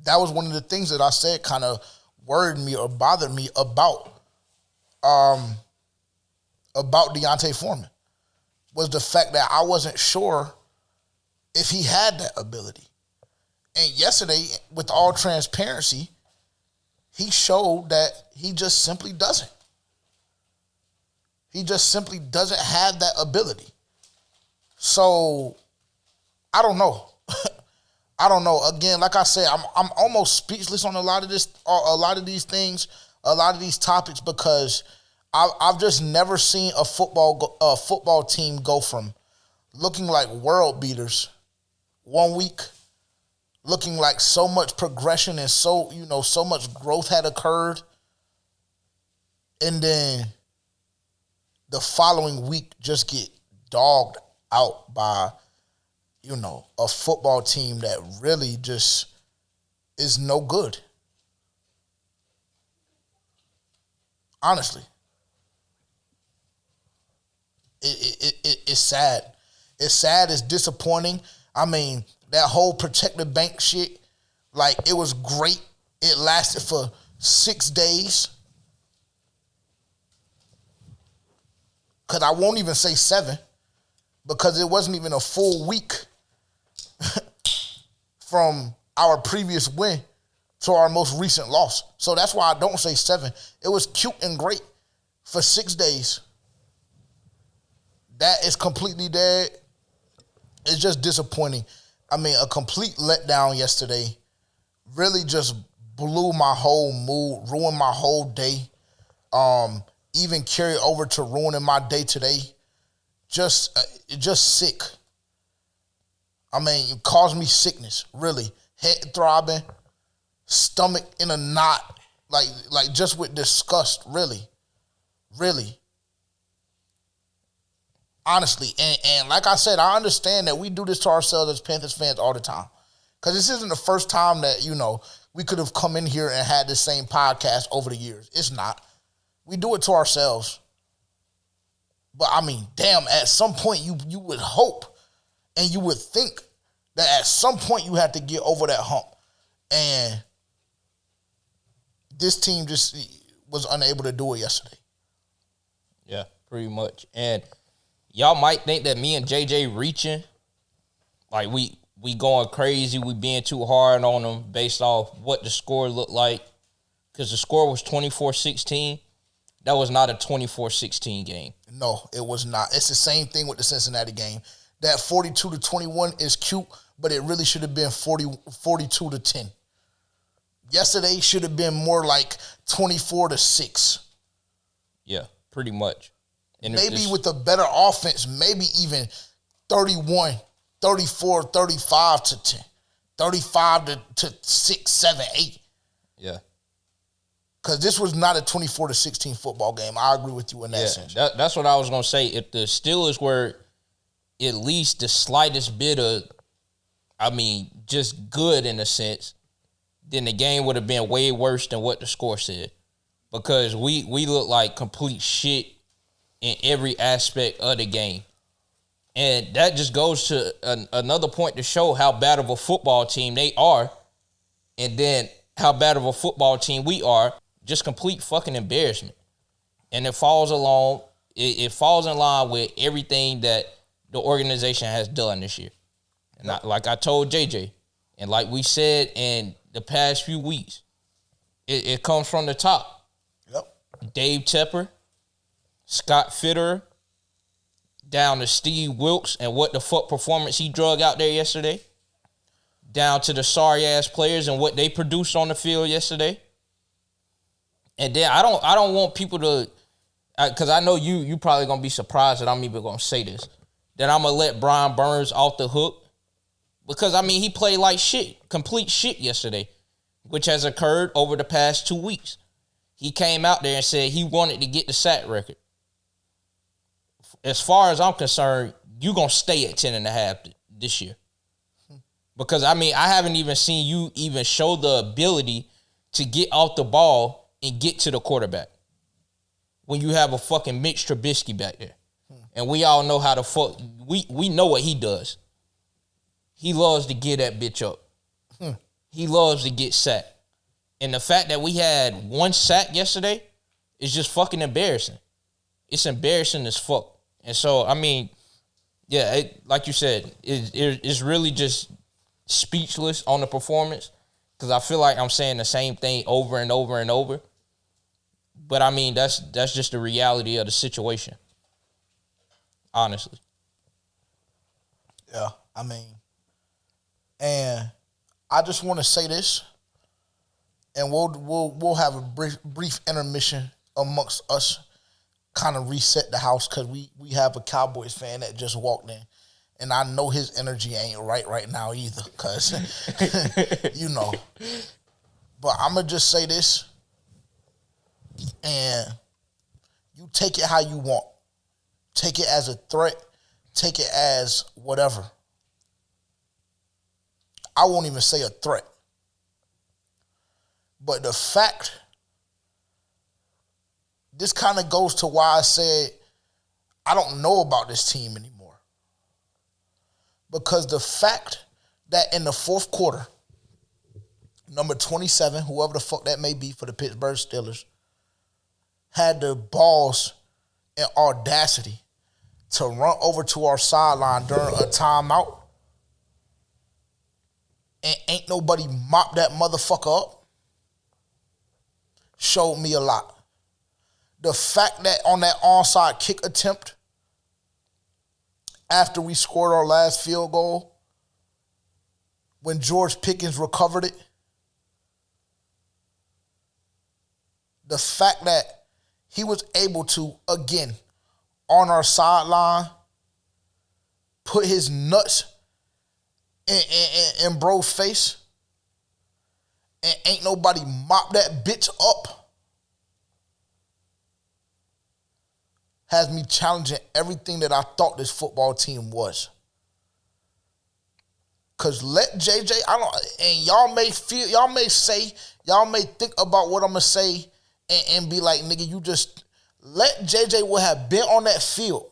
that was one of the things that I said kind of worried me or bothered me about Deontay Foreman, was the fact that I wasn't sure if he had that ability. And yesterday, with all transparency, he showed that he just simply doesn't. He just simply doesn't have that ability. So, I don't know. I don't know. Again, like I said, I'm almost speechless on a lot of these things, a lot of these topics, because I've just never seen a football team go from looking like world beaters one week, looking like so much progression and so much growth had occurred, and then the following week just get dogged out by, a football team that really just is no good. Honestly. It's sad. It's sad. It's disappointing. I mean, that whole protect the bank shit, like, it was great. It lasted for 6 days. Because I won't even say 7, because it wasn't even a full week from our previous win to our most recent loss. So that's why I don't say 7. It was cute and great for 6 days. That is completely dead. It's just disappointing. I mean, a complete letdown yesterday. Really just blew my whole mood, ruined my whole day. Even carried over to ruining my day today. Just sick. I mean, it caused me sickness, really. Head throbbing, stomach in a knot, like just with disgust, really. Really. Honestly, and like I said, I understand that we do this to ourselves as Panthers fans all the time. Because this isn't the first time that, we could have come in here and had the same podcast over the years. It's not. We do it to ourselves. But, I mean, damn, at some point you would hope and you would think that at some point you had to get over that hump. And this team just was unable to do it yesterday. Yeah, pretty much. And y'all might think that me and JJ reaching, like we going crazy, we being too hard on them based off what the score looked like. Because the score was 24-16. That was not a 24-16 game. No, it was not. It's the same thing with the Cincinnati game. That 42-21 is cute, but it really should have been 42-10. Yesterday should have been more like 24-6. Yeah, pretty much. And maybe with a better offense, maybe even 31, 34, 35 to 10. 35 to 6, 7, 8. Yeah. Because this was not a 24-16 football game. I agree with you in that sense. That's what I was going to say. If the Steelers were at least the slightest bit of, just good in a sense, then the game would have been way worse than what the score said. Because we look like complete shit in every aspect of the game. And that just goes to another point to show how bad of a football team they are, and then how bad of a football team we are. Just complete fucking embarrassment. And it falls along, it falls in line with everything that the organization has done this year. And like I told JJ, and like we said in the past few weeks, it comes from the top. Yep. Dave Tepper, Scott Fitterer, down to Steve Wilkes and what the fuck performance he drug out there yesterday, down to the sorry-ass players and what they produced on the field yesterday. And then I don't want people to, because I know you probably going to be surprised that I'm even going to say this, that I'm going to let Brian Burns off the hook. Because, he played like shit, complete shit yesterday, which has occurred over the past 2 weeks. He came out there and said he wanted to get the sack record. As far as I'm concerned, you're going to stay at 10.5 this year. Because, I haven't even seen you even show the ability to get off the ball and get to the quarterback. when you have a fucking Mitch Trubisky back there. And we all know how the fuck, we know what he does. He loves to get that bitch up. He loves to get sacked. And the fact that we had one sack yesterday is just fucking embarrassing. It's embarrassing as fuck. And so, I mean, yeah, like you said, it's really just speechless on the performance because I feel like I'm saying the same thing over and over and over. But, I mean, that's just the reality of the situation, honestly. Yeah, I mean, and I just want to say this, and we'll have a brief intermission amongst us, kind of reset the house because we have a Cowboys fan that just walked in, and I know his energy ain't right now either because, you know. But I'm going to just say this, and you take it how you want. Take it as a threat. Take it as whatever. I won't even say a threat. But the fact, this kind of goes to why I said I don't know about this team anymore. Because the fact that in the fourth quarter, number 27, whoever the fuck that may be for the Pittsburgh Steelers, had the balls and audacity to run over to our sideline during a timeout and ain't nobody mop that motherfucker up showed me a lot. The fact that on that onside kick attempt, after we scored our last field goal, when George Pickens recovered it, the fact that he was able to, again, on our sideline, put his nuts in bro's face, and ain't nobody mop that bitch up, has me challenging everything that I thought this football team was. Cause let JJ, and y'all may think about what I'm gonna say and be like, nigga, you just let JJ would have been on that field,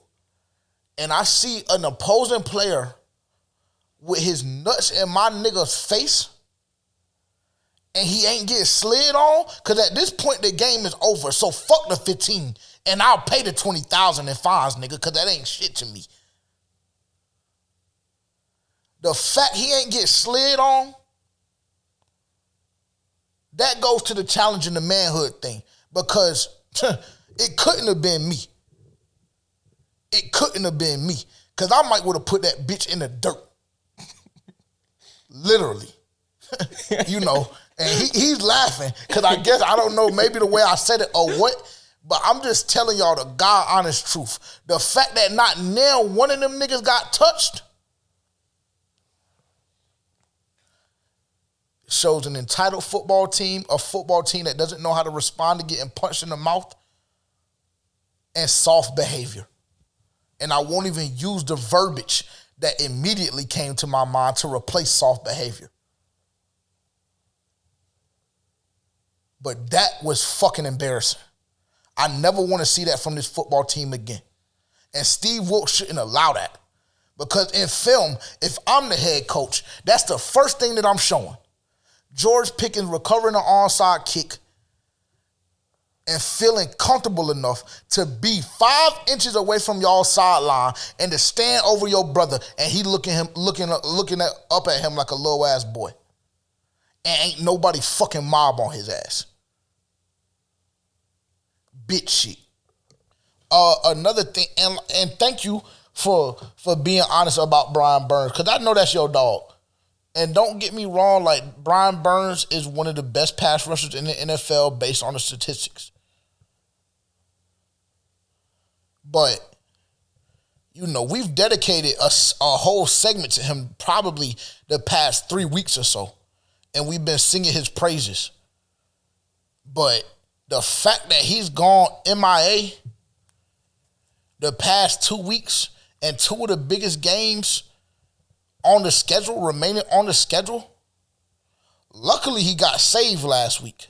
and I see an opposing player with his nuts in my nigga's face, and he ain't getting slid on, because at this point the game is over. So fuck the 15, and I'll pay the 20,000 in fines, nigga, because that ain't shit to me. The fact he ain't get slid on, that goes to the challenge and the manhood thing, because it couldn't have been me. It couldn't have been me, because I might would have put that bitch in the dirt. Literally. You know, and he's laughing, because I guess, I don't know, maybe the way I said it or what, but I'm just telling y'all the God honest truth. The fact that not now one of them niggas got touched shows an entitled football team, a football team that doesn't know how to respond to getting punched in the mouth, and soft behavior. And I won't even use the verbiage that immediately came to my mind to replace soft behavior. But that was fucking embarrassing. I never want to see that from this football team again. And Steve Wilkes shouldn't allow that. Because in film, if I'm the head coach, that's the first thing that I'm showing. George Pickens recovering an onside kick and feeling comfortable enough to be 5 inches away from y'all's sideline and to stand over your brother, and he looking up at him like a little ass boy. And ain't nobody fucking mob on his ass. Bitch shit. Another thing, and thank you for being honest about Brian Burns, because I know that's your dog. And don't get me wrong, like, Brian Burns is one of the best pass rushers in the NFL based on the statistics. But, you know, we've dedicated a whole segment to him probably the past 3 weeks or so. And we've been singing his praises. But the fact that he's gone MIA the past 2 weeks and 2 of the biggest games on the schedule, remaining on the schedule, luckily he got saved last week.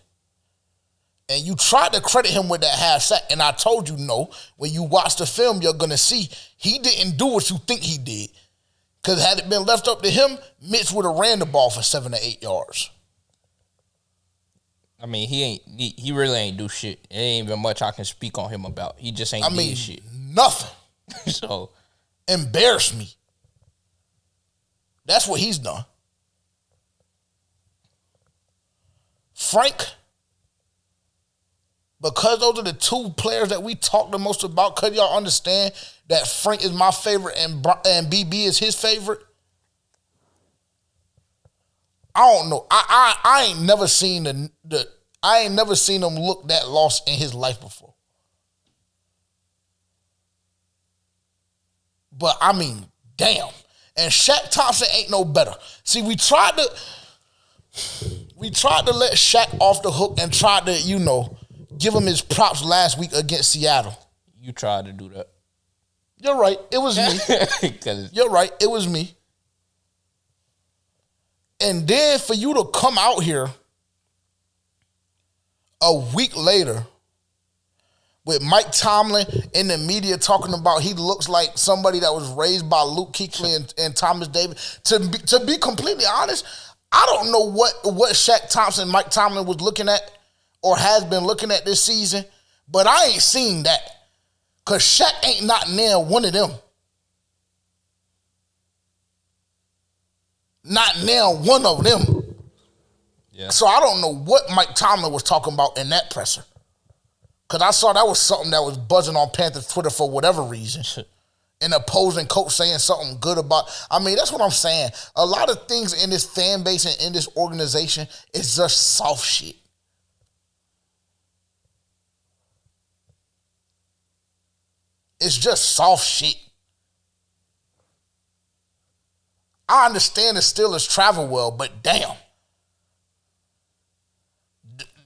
And you tried to credit him with that half sack, and I told you no. When you watch the film, you're going to see he didn't do what you think he did. Because had it been left up to him, Mitch would have ran the ball for 7 to 8 yards. I mean, he really ain't do shit. It ain't even much I can speak on him about. He just ain't did shit. Nothing. So embarrassed me. That's what he's done. Frank, because those are the two players that we talk the most about, because y'all understand that Frank is my favorite and BB is his favorite. I don't know. I ain't never seen I ain't never seen him look that lost in his life before. But I mean, damn. And Shaq Thompson ain't no better. See, we tried to let Shaq off the hook and tried to, give him his props last week against Seattle. You tried to do that. You're right. It was me. You're right. It was me. And then for you to come out here a week later with Mike Tomlin in the media talking about he looks like somebody that was raised by Luke Kuechly and Thomas Davis. To be completely honest, I don't know what Shaq Thompson, Mike Tomlin was looking at or has been looking at this season, but I ain't seen that. Because Shaq ain't not near one of them. Not now one of them. Yeah. So I don't know what Mike Tomlin was talking about in that presser. Because I saw that was something that was buzzing on Panthers Twitter for whatever reason. An opposing coach saying something good about. I mean, that's what I'm saying. A lot of things in this fan base and in this organization is just soft shit. It's just soft shit. I understand the Steelers travel well, but damn.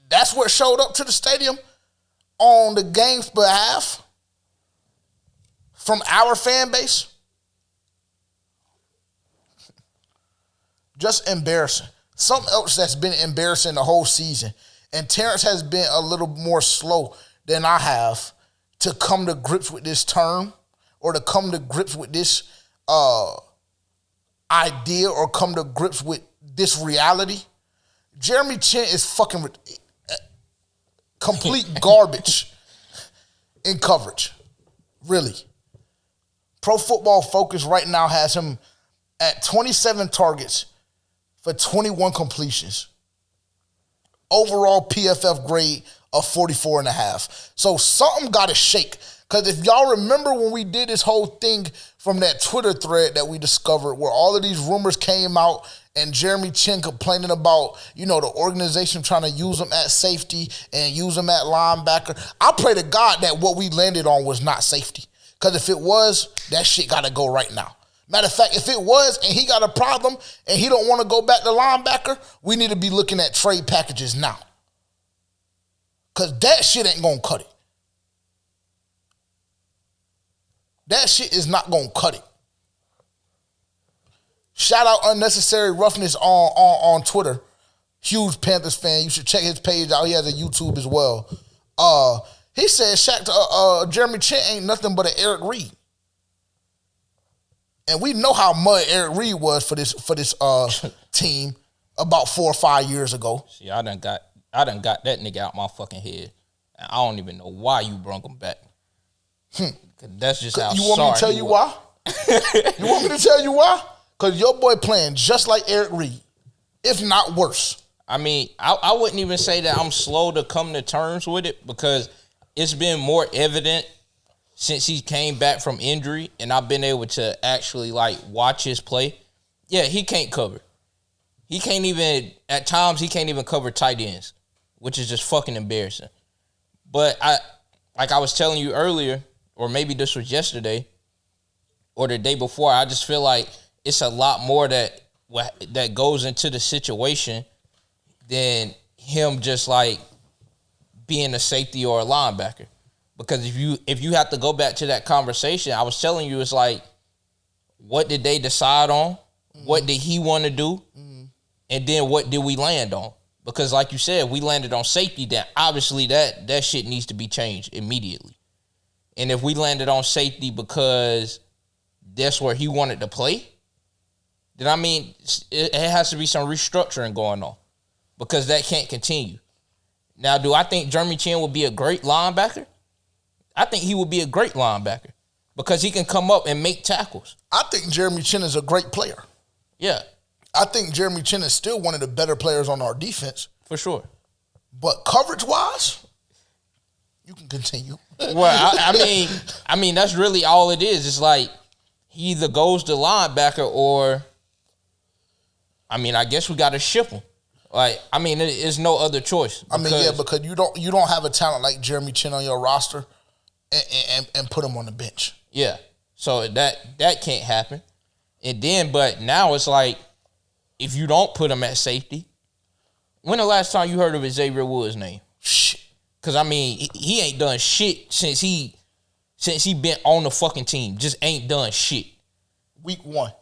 That's what showed up to the stadium on the game's behalf from our fan base. Just embarrassing. Something else that's been embarrassing the whole season, and Terrence has been a little more slow than I have to come to grips with this term or to come to grips with this idea or come to grips with this reality. Jeremy Chin is fucking complete garbage in coverage. Really. Pro Football Focus right now has him at 27 targets for 21 completions. Overall PFF grade of 44.5. So something got to shake. Because if y'all remember when we did this whole thing from that Twitter thread that we discovered where all of these rumors came out and Jeremy Chin complaining about, the organization trying to use him at safety and use him at linebacker. I pray to God that what we landed on was not safety. Because if it was, that shit got to go right now. Matter of fact, if it was and he got a problem and he don't want to go back to linebacker, we need to be looking at trade packages now. Because that shit ain't going to cut it. That shit is not going to cut it. Shout out Unnecessary Roughness on Twitter. Huge Panthers fan. You should check his page out. He has a YouTube as well. He said Jeremy Chin ain't nothing but an Eric Reed. And we know how mud Eric Reed was for this team about 4 or 5 years ago. See, I done got that nigga out my fucking head. And I don't even know why you brought him back. That's just how you want me to tell you why? You want me to tell you why? Because your boy playing just like Eric Reed, if not worse. I mean, I wouldn't even say that I'm slow to come to terms with it because it's been more evident since he came back from injury and I've been able to actually watch his play. Yeah, he can't cover. At times he can't even cover tight ends, which is just fucking embarrassing. But I was telling you earlier, or maybe this was yesterday or the day before, I just feel like it's a lot more that goes into the situation than him just being a safety or a linebacker. Because if you have to go back to that conversation, I was telling you, it's what did they decide on? Mm-hmm. What did he want to do? Mm-hmm. And then what did we land on? Because like you said, we landed on safety, then obviously that shit needs to be changed immediately. And if we landed on safety because that's where he wanted to play, then I mean, it has to be some restructuring going on because that can't continue. Now, do I think Jeremy Chin would be a great linebacker? I think he would be a great linebacker because he can come up and make tackles. I think Jeremy Chin is a great player. Yeah. I think Jeremy Chin is still one of the better players on our defense. For sure. But coverage-wise, you can continue. Well, I mean, that's really all it is. It's like he either goes to linebacker or, I mean, I guess we got to ship him. Like, I mean, there's no other choice. Because you don't have a talent like Jeremy Chin on your roster and put him on the bench. Yeah. So that can't happen. And then, but now it's like, if you don't put him at safety, when the last time you heard of Xavier Woods' name? Shit. Because, I mean, he ain't done shit since he been on the fucking team. Just ain't done shit. Week one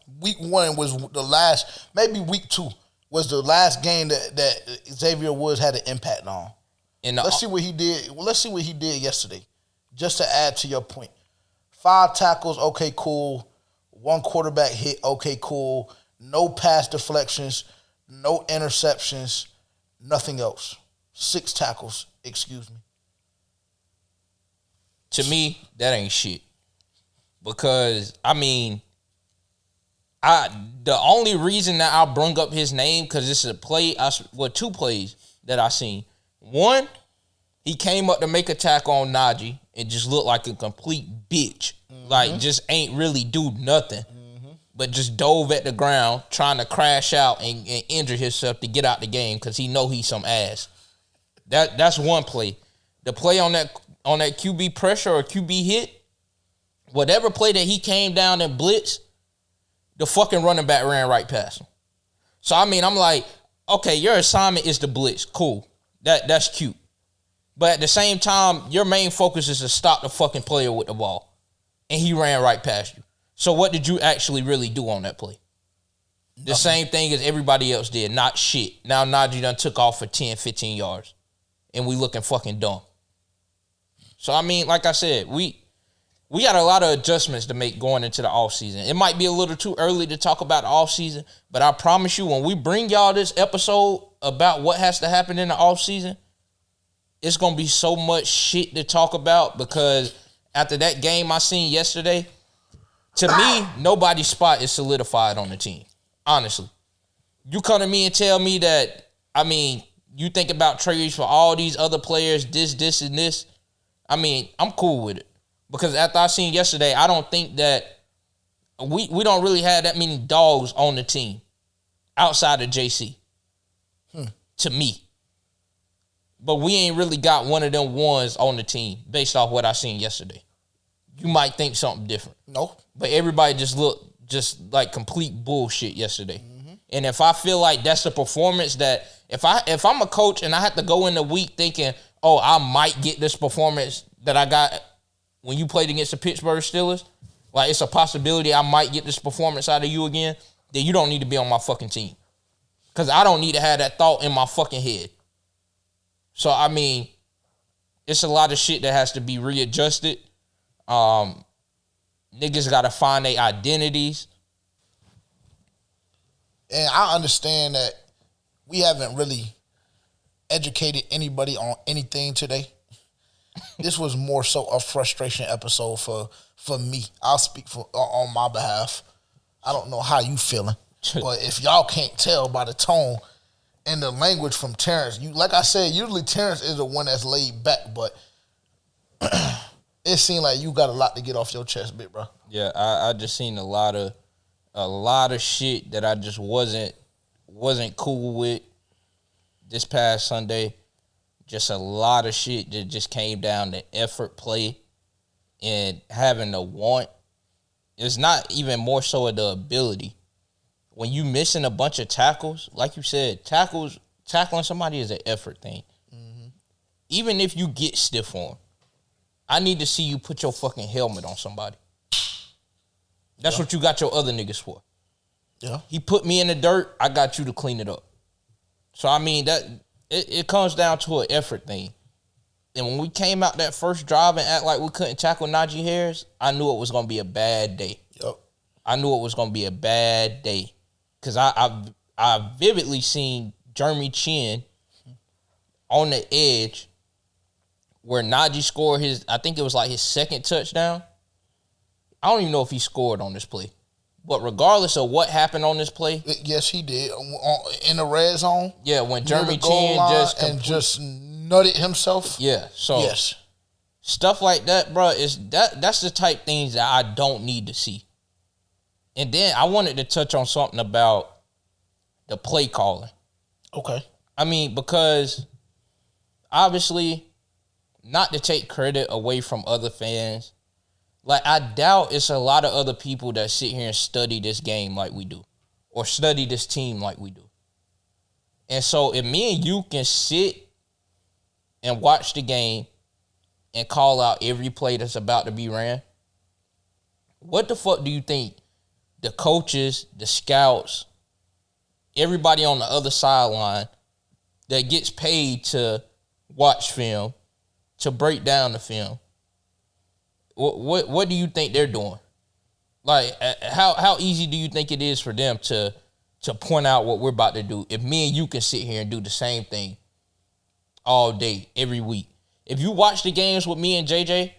was the last, maybe week 2 was the last game that Xavier Woods had an impact on. Let's see what he did. Well, let's see what he did yesterday. Just to add to your point. 5 tackles, okay, cool. 1 quarterback hit, okay, cool. No pass deflections, no interceptions, nothing else. 6 tackles, excuse me. To me, that ain't shit. Because, I mean, the only reason that I brung up his name, because this is a play, 2 plays that I seen. One, he came up to make a tackle on Najee and just looked like a complete bitch. Mm-hmm. Like, just ain't really do nothing. Mm-hmm. But just dove at the ground, trying to crash out and injure himself to get out the game because he know he's some ass. That's one play. The play on that QB pressure or QB hit, whatever play that he came down and blitzed, the fucking running back ran right past him. So, I mean, I'm like, okay, your assignment is to blitz. Cool. That's cute. But at the same time, your main focus is to stop the fucking player with the ball. And he ran right past you. So what did you actually really do on that play? The same thing as everybody else did. Not shit. Now Najee done took off for 10, 15 yards. And we looking fucking dumb. So, I mean, like I said, we got a lot of adjustments to make going into the offseason. It might be a little too early to talk about the offseason, but I promise you, when we bring y'all this episode about what has to happen in the offseason, it's going to be so much shit to talk about because after that game I seen yesterday, to me, nobody's spot is solidified on the team. Honestly. You come to me and tell me that, I mean, you think about trades for all these other players, this, and this. I mean, I'm cool with it. Because after I seen yesterday, I don't think that we don't really have that many dogs on the team outside of JC. To me. But we ain't really got one of them ones on the team based off what I seen yesterday. You might think something different. No. But everybody just looked just like complete bullshit yesterday. Mm-hmm. And if I feel like that's the performance that if I'm a coach and I have to go in the week thinking, oh, I might get this performance that I got when you played against the Pittsburgh Steelers, like it's a possibility I might get this performance out of you again, then you don't need to be on my fucking team. Because I don't need to have that thought in my fucking head. So, I mean, it's a lot of shit that has to be readjusted. Niggas got to find their identities. And I understand that we haven't really educated anybody on anything today. This was more so a frustration episode for me. I'll speak on my behalf. I don't know how you feeling, but if y'all can't tell by the tone and the language from Terrence, like I said, usually Terrence is the one that's laid back, but it seemed like you got a lot to get off your chest, big bro. Yeah, I just seen a lot of shit that I just wasn't cool with this past Sunday. Just a lot of shit that just came down to effort, play, and having the want. It's not even more so of the ability. When you missing a bunch of tackles, like you said, tackling somebody is an effort thing. Mm-hmm. Even if you get stiff on, I need to see you put your fucking helmet on somebody. That's what you got your other niggas for. Yeah. He put me in the dirt, I got you to clean it up. So, I mean, it comes down to an effort thing. And when we came out that first drive and act like we couldn't tackle Najee Harris, I knew it was going to be a bad day. Yep. I knew it was going to be a bad day. Because I vividly seen Jeremy Chin on the edge where Najee scored I think it was like his second touchdown. I don't even know if he scored on this play. But regardless of what happened on this play. Yes, he did. In the red zone. Yeah, when Jeremy Chin just nutted himself. Yeah, so yes. Stuff like that, bro, that's the type things that I don't need to see. And then I wanted to touch on something about the play calling. Okay. I mean, because obviously, not to take credit away from other fans, like I doubt it's a lot of other people that sit here and study this game like we do, or study this team like we do. And so if me and you can sit and watch the game and call out every play that's about to be ran, what the fuck do you think the coaches, the scouts, everybody on the other sideline that gets paid to watch film, to break down the film, what do you think they're doing? Like, how easy do you think it is for them to point out what we're about to do if me and you can sit here and do the same thing all day, every week? If you watch the games with me and JJ,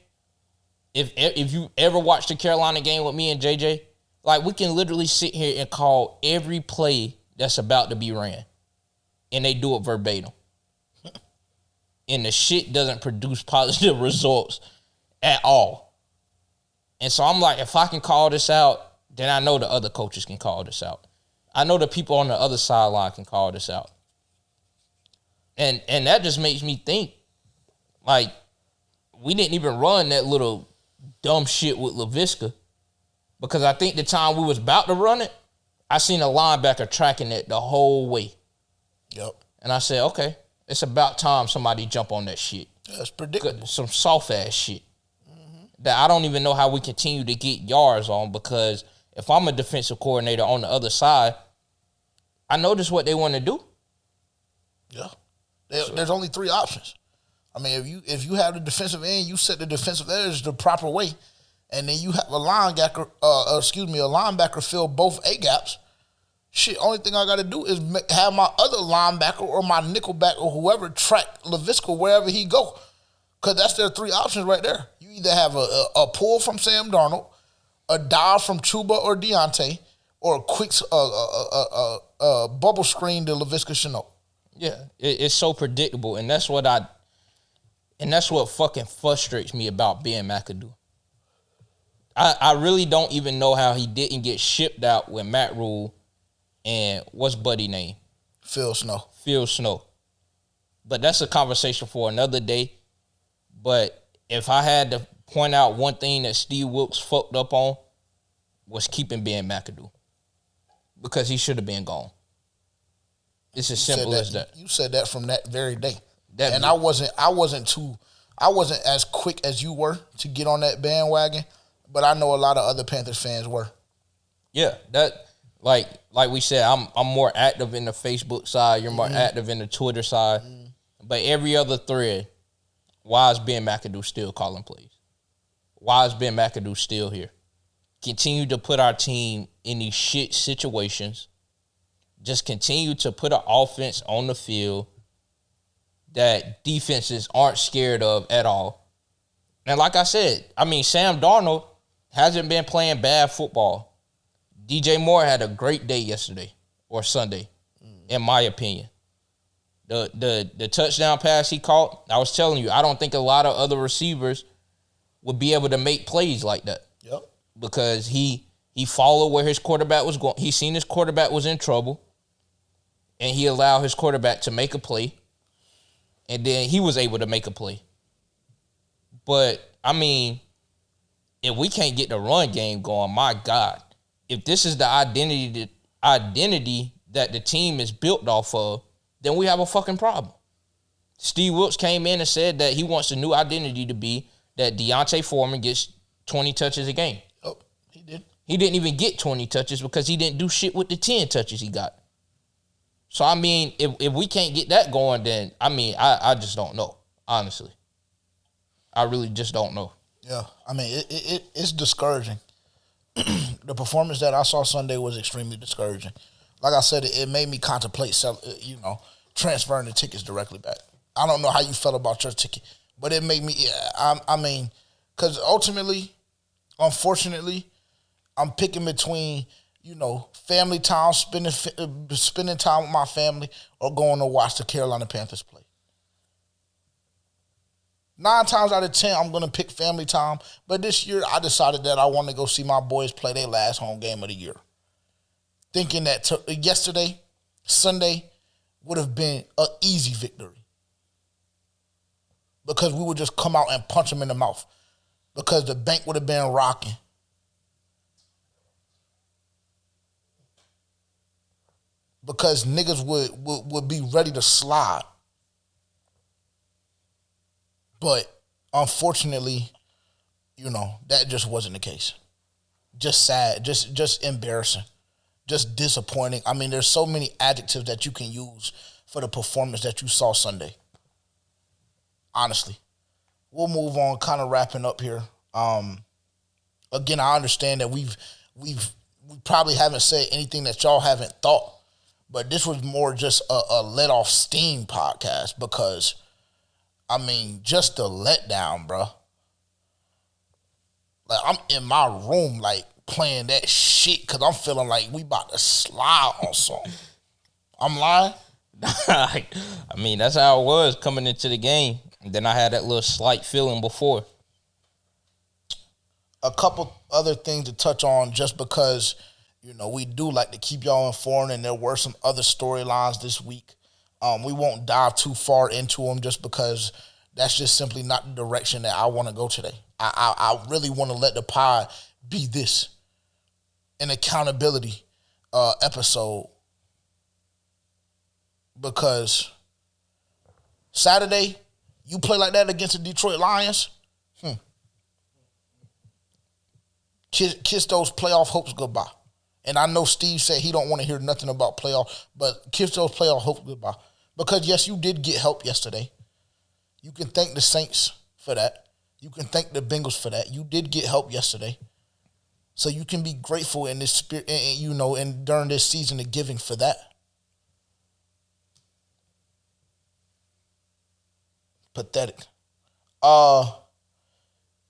if you ever watched the Carolina game with me and JJ, like we can literally sit here and call every play that's about to be ran. And they do it verbatim. And the shit doesn't produce positive results at all. And so I'm like, if I can call this out, then I know the other coaches can call this out. I know the people on the other sideline can call this out. And that just makes me think, like, we didn't even run that little dumb shit with LaVisca, because I think the time we was about to run it, I seen a linebacker tracking it the whole way. Yep. And I said, okay, it's about time somebody jump on that shit. That's predictable. Some soft-ass shit that I don't even know how we continue to get yards on, because if I'm a defensive coordinator on the other side, I know this is what they want to do. Yeah. There's only three options. I mean, if you have the defensive end, you set the defensive edge the proper way, and then you have a linebacker fill both A gaps. Shit, only thing I got to do is have my other linebacker or my nickelback or whoever track LaVisca wherever he go, because that's their three options right there. You either have a pull from Sam Darnold, a dive from Chuba or Deontay, or a quick bubble screen to LaVisca Chenault. Yeah, it's so predictable, and that's what fucking frustrates me about Ben McAdoo. I really don't even know how he didn't get shipped out with Matt Rule and what's Buddy name? Phil Snow. But that's a conversation for another day. But if I had to point out one thing that Steve Wilkes fucked up on, was keeping Ben McAdoo, because he should have been gone. It's as simple as that. You said that from that very day. I wasn't as quick as you were to get on that bandwagon, but I know a lot of other Panthers fans were. Yeah, that like we said, I'm more active in the Facebook side, you're more active in the Twitter side. But every other thread, why is Ben McAdoo still calling plays? Why is Ben McAdoo still here? Continue to put our team in these shit situations. Just continue to put an offense on the field that defenses aren't scared of at all. And like I said, I mean, Sam Darnold hasn't been playing bad football. DJ Moore had a great day yesterday or Sunday, in my opinion. The touchdown pass he caught, I was telling you, I don't think a lot of other receivers would be able to make plays like that. Yep. Because he followed where his quarterback was going. He seen his quarterback was in trouble, and he allowed his quarterback to make a play, and then he was able to make a play. But, I mean, if we can't get the run game going, my God, if this is the identity that the team is built off of, then we have a fucking problem. Steve Wilkes came in and said that he wants the new identity to be that Deontay Foreman gets 20 touches a game. Oh, he did. He didn't even get 20 touches because he didn't do shit with the 10 touches he got. So, I mean, if we can't get that going, then, I mean, I just don't know, honestly. I really just don't know. Yeah, I mean, it's discouraging. The performance that I saw Sunday was extremely discouraging. Like I said, it made me contemplate, transferring the tickets directly back. I don't know how you felt about your ticket, but it made me, because ultimately, unfortunately, I'm picking between, family time, spending time with my family, or going to watch the Carolina Panthers play. 9 times out of 10, I'm going to pick family time. But this year, I decided that I want to go see my boys play their last home game of the year. Thinking that yesterday, Sunday, would have been an easy victory. Because we would just come out and punch them in the mouth. Because the bank would have been rocking. Because niggas would be ready to slide. But unfortunately, that just wasn't the case. Just sad, just embarrassing, just disappointing. I mean, there's so many adjectives that you can use for the performance that you saw Sunday. Honestly. We'll move on, kind of wrapping up here. Again, I understand that we probably haven't said anything that y'all haven't thought, but this was more just a let off steam podcast because I mean, just the letdown, bro. Like, I'm in my room, like, playing that shit because I'm feeling like we about to slide on something. I'm lying? I mean, that's how it was coming into the game. And then I had that little slight feeling before. A couple other things to touch on just because, we do like to keep y'all informed, and there were some other storylines this week. We won't dive too far into them just because that's just simply not the direction that I want to go today. I really want to let the pod be this, an accountability episode, because Saturday, you play like that against the Detroit Lions, kiss those playoff hopes goodbye. And I know Steve said he don't want to hear nothing about playoff, but kiss those playoff hopes goodbye. Because, yes, you did get help yesterday. You can thank the Saints for that. You can thank the Bengals for that. You did get help yesterday. So you can be grateful in this spirit, and during this season of giving for that. Pathetic.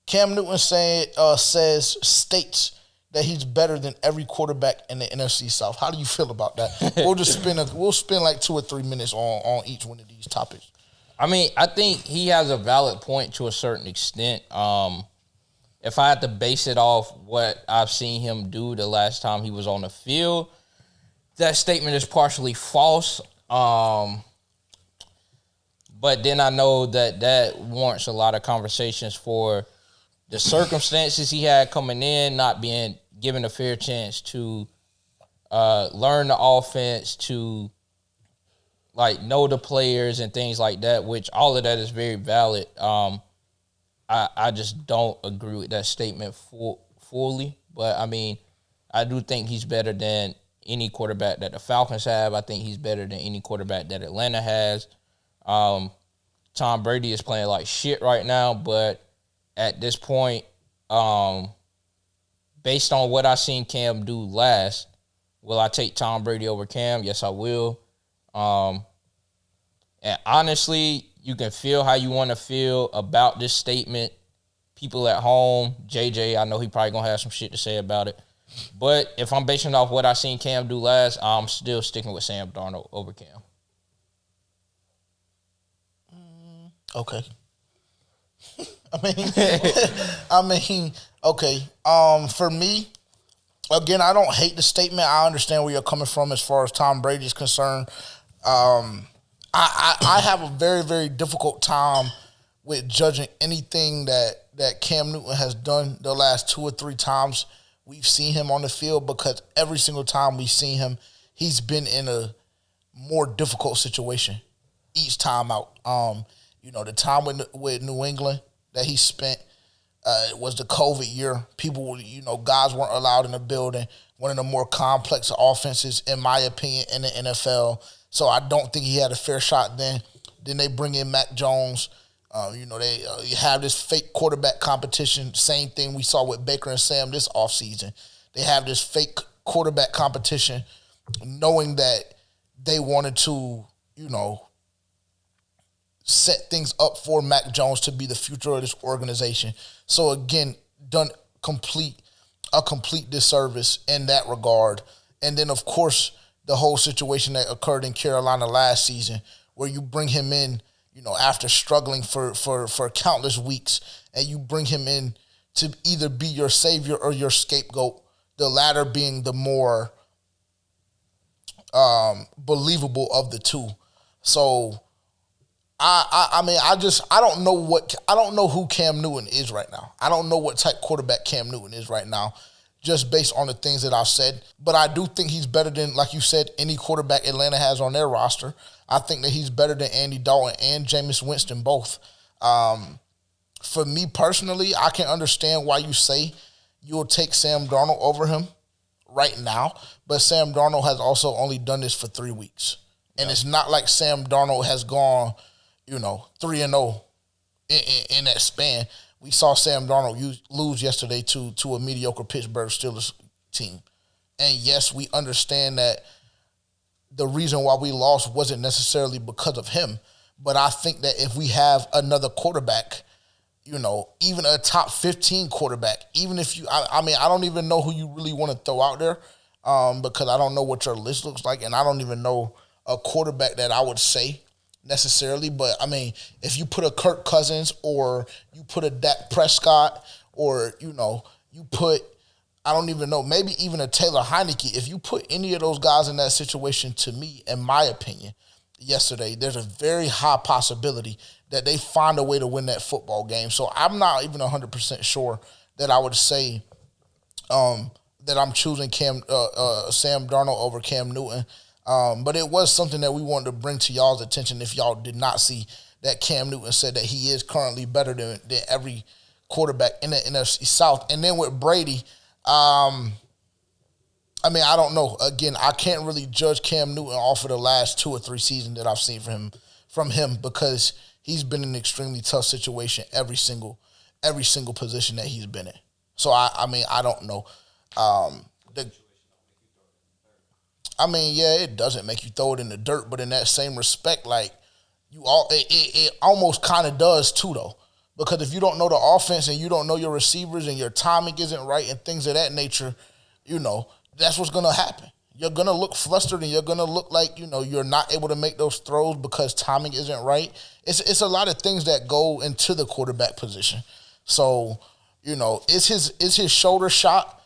Cam Newton states that he's better than every quarterback in the NFC South. How do you feel about that? We'll spend like 2 or 3 minutes on each one of these topics. I mean, I think he has a valid point to a certain extent. If I had to base it off what I've seen him do the last time he was on the field, that statement is partially false. But then I know that warrants a lot of conversations for the circumstances he had coming in, not being given a fair chance to learn the offense, to know the players and things like that, which all of that is very valid. I just don't agree with that statement fully. But, I mean, I do think he's better than any quarterback that the Falcons have. I think he's better than any quarterback that Atlanta has. Tom Brady is playing like shit right now, but at this point, based on what I seen Cam do last, will I take Tom Brady over Cam? Yes, I will. And honestly, you can feel how you want to feel about this statement. People at home, JJ, I know he probably going to have some shit to say about it. But if I'm basing it off what I seen Cam do last, I'm still sticking with Sam Darnold over Cam. Okay. Okay. For me, again, I don't hate the statement. I understand where you're coming from as far as Tom Brady is concerned. I have a very, very difficult time with judging anything that Cam Newton has done the last 2 or 3 times we've seen him on the field, because every single time we've seen him, he's been in a more difficult situation each time out. The time with New England that he spent, it was the COVID year. People, guys weren't allowed in the building. One of the more complex offenses, in my opinion, in the NFL. So I don't think he had a fair shot then. Then they bring in Mac Jones. They have this fake quarterback competition. Same thing we saw with Baker and Sam this offseason. They have this fake quarterback competition, knowing that they wanted to, set things up for Mac Jones to be the future of this organization. So again, done a complete disservice in that regard. And then of course the whole situation that occurred in Carolina last season, where you bring him in, after struggling for countless weeks, and you bring him in to either be your savior or your scapegoat, the latter being the more believable of the two. So I don't know who Cam Newton is right now. I don't know what type quarterback Cam Newton is right now, just based on the things that I've said. But I do think he's better than, like you said, any quarterback Atlanta has on their roster. I think that he's better than Andy Dalton and Jameis Winston both. For me personally, I can understand why you say you'll take Sam Darnold over him right now, but Sam Darnold has also only done this for 3 weeks. And It's not like Sam Darnold has gone 3-0 in that span. We saw Sam Darnold lose yesterday to a mediocre Pittsburgh Steelers team. And yes, we understand that the reason why we lost wasn't necessarily because of him. But I think that if we have another quarterback, even a top 15 quarterback, even if I don't even know who you really want to throw out there, because I don't know what your list looks like, and I don't even know a quarterback that I would say necessarily. But if you put a Kirk Cousins, or you put a Dak Prescott, or you put, I don't even know, maybe even a Taylor Heineke, if you put any of those guys in that situation, to me, in my opinion, yesterday, there's a very high possibility that they find a way to win that football game. So I'm not even 100% sure that I would say that I'm choosing Sam Darnold over Cam Newton. But it was something that we wanted to bring to y'all's attention if y'all did not see that Cam Newton said that he is currently better than every quarterback in the NFC South. And then with Brady, I don't know. Again, I can't really judge Cam Newton off of the last 2 or 3 seasons that I've seen from him because he's been in an extremely tough situation every single position that he's been in. So I don't know. It doesn't make you throw it in the dirt, but in that same respect, like it almost kind of does too, though. Because if you don't know the offense and you don't know your receivers and your timing isn't right and things of that nature, that's what's going to happen. You're going to look flustered and you're going to look like, you're not able to make those throws because timing isn't right. It's a lot of things that go into the quarterback position. So, is his shoulder shot?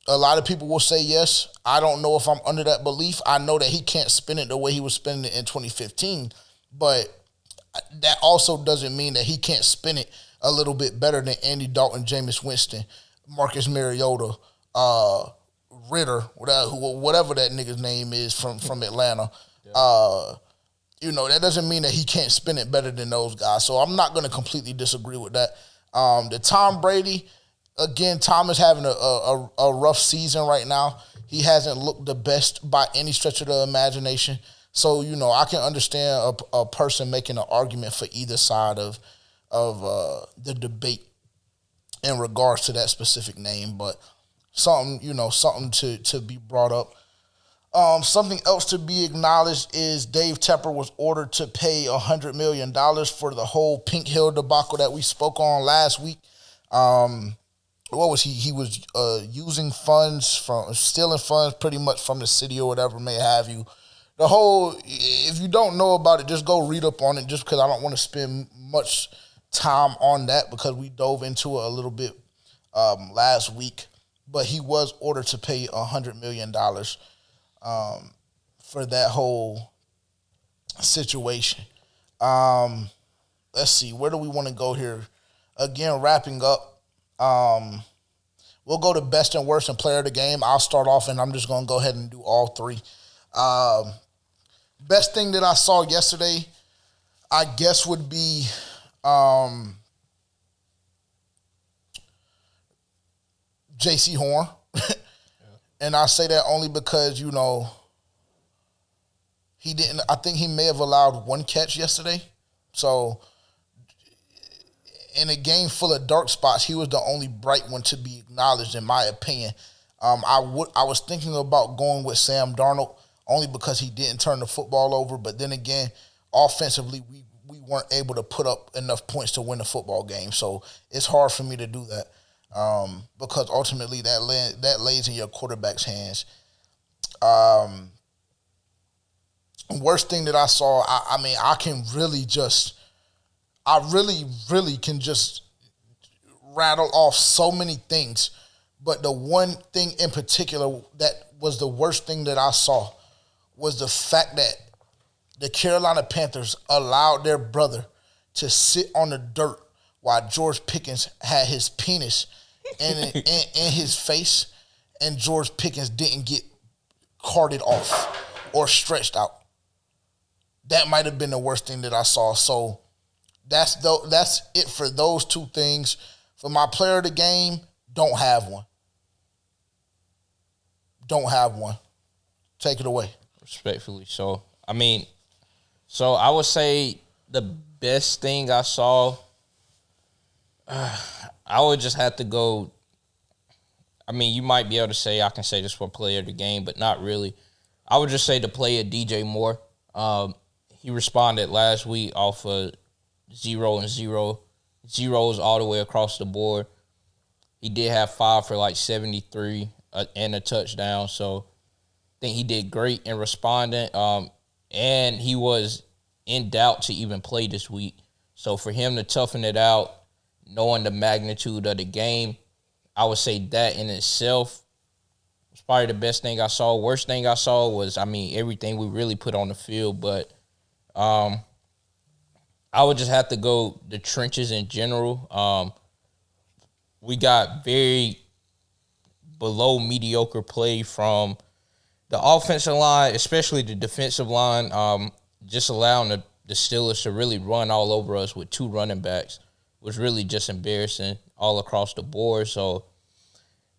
A lot of people will say yes. I don't know if I'm under that belief. I know that he can't spin it the way he was spinning it in 2015, but that also doesn't mean that he can't spin it a little bit better than Andy Dalton, Jameis Winston, Marcus Mariota, Ritter, whatever that nigga's name is from Atlanta. That doesn't mean that he can't spin it better than those guys. So I'm not going to completely disagree with that. The Tom Brady, again, Tom is having a rough season right now. He hasn't looked the best by any stretch of the imagination. So, I can understand a person making an argument for either side of the debate in regards to that specific name. But something to be brought up. Something else to be acknowledged is Dave Tepper was ordered to pay $100 million for the whole Pink Hill debacle that we spoke on last week. What was he? He was stealing funds pretty much from the city or whatever may have you. If you don't know about it, just go read up on it, just because I don't want to spend much time on that because we dove into it a little bit last week. But he was ordered to pay $100 million for that whole situation. Let's see, where do we want to go here? Again, wrapping up, we'll go to best and worst and player of the game. I'll start off, and I'm just going to go ahead and do all three. Best thing that I saw yesterday, I guess, would be J.C. Horn. And I say that only because, He didn't. I think he may have allowed one catch yesterday. So, in a game full of dark spots, he was the only bright one to be acknowledged, in my opinion. I was thinking about going with Sam Darnold only because he didn't turn the football over. But then again, offensively, we weren't able to put up enough points to win the football game. So it's hard for me to do that because ultimately that lays in your quarterback's hands. Worst thing that I saw, I mean, I really can just rattle off so many things. But the one thing in particular that was the worst thing that I saw was the fact that the Carolina Panthers allowed their brother to sit on the dirt while George Pickens had his penis in his face, and George Pickens didn't get carted off or stretched out. That might have been the worst thing that I saw. So that's it for those two things. For my player of the game, don't have one. Don't have one. Take it away. Respectfully. So, I would say the best thing I saw, I would just have to go. I mean, you might be able to say I can say this for player of the game, but not really. I would just say the player DJ Moore. He responded last week off of 0 and 0. Zeros all the way across the board. He did have 5 for like 73 and a touchdown. So I think he did great in responding. And he was in doubt to even play this week. So for him to toughen it out, knowing the magnitude of the game, I would say that in itself was probably the best thing I saw. Worst thing I saw was, everything we really put on the field. But I would just have to go the trenches in general. We got very below mediocre play from the offensive line, especially the defensive line, just allowing the Steelers to really run all over us with 2 running backs was really just embarrassing all across the board. So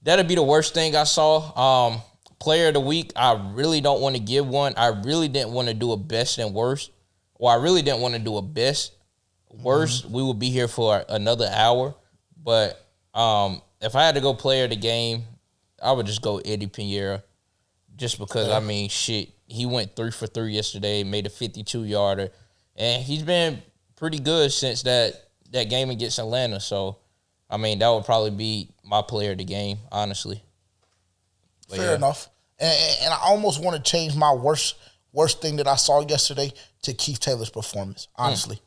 that'd be the worst thing I saw. Player of the week, I really don't want to give one. I really didn't want to do a best and worst. Or I really didn't want to do a best. Worst, we would be here for another hour. But if I had to go player of the game, I would just go Eddie Pinheiro. Just because, he went 3 for 3 yesterday, made a 52-yarder. And he's been pretty good since that game against Atlanta. So, that would probably be my player of the game, honestly. But Fair enough. And I almost want to change my worst thing that I saw yesterday to Keith Taylor's performance, honestly.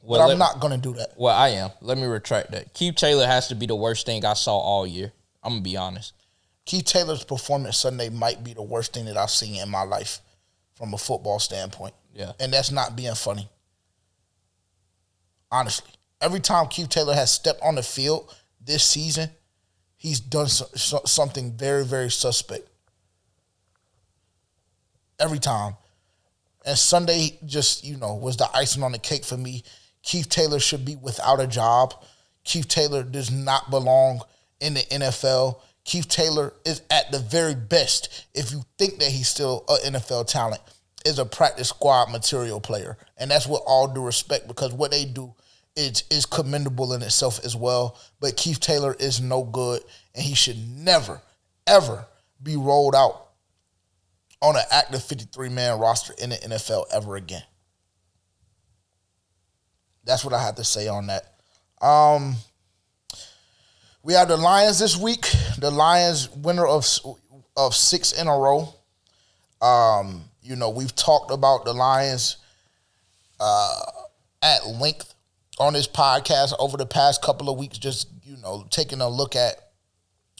Well, but I'm not going to do that. Well, I am. Let me retract that. Keith Taylor has to be the worst thing I saw all year. I'm going to be honest. Keith Taylor's performance Sunday might be the worst thing that I've seen in my life from a football standpoint. Yeah. And that's not being funny. Honestly. Every time Keith Taylor has stepped on the field this season, he's done something very, very suspect. Every time. And Sunday just, was the icing on the cake for me. Keith Taylor should be without a job. Keith Taylor does not belong in the NFL. Keith Taylor is at the very best, if you think that he's still an NFL talent, is a practice squad material player. And that's with all due respect, because what they do is commendable in itself as well. But Keith Taylor is no good, and he should never, ever be rolled out on an active 53-man roster in the NFL ever again. That's what I have to say on that. We have the Lions this week. The Lions winner of 6 in a row. We've talked about the Lions at length on this podcast over the past couple of weeks, just, taking a look at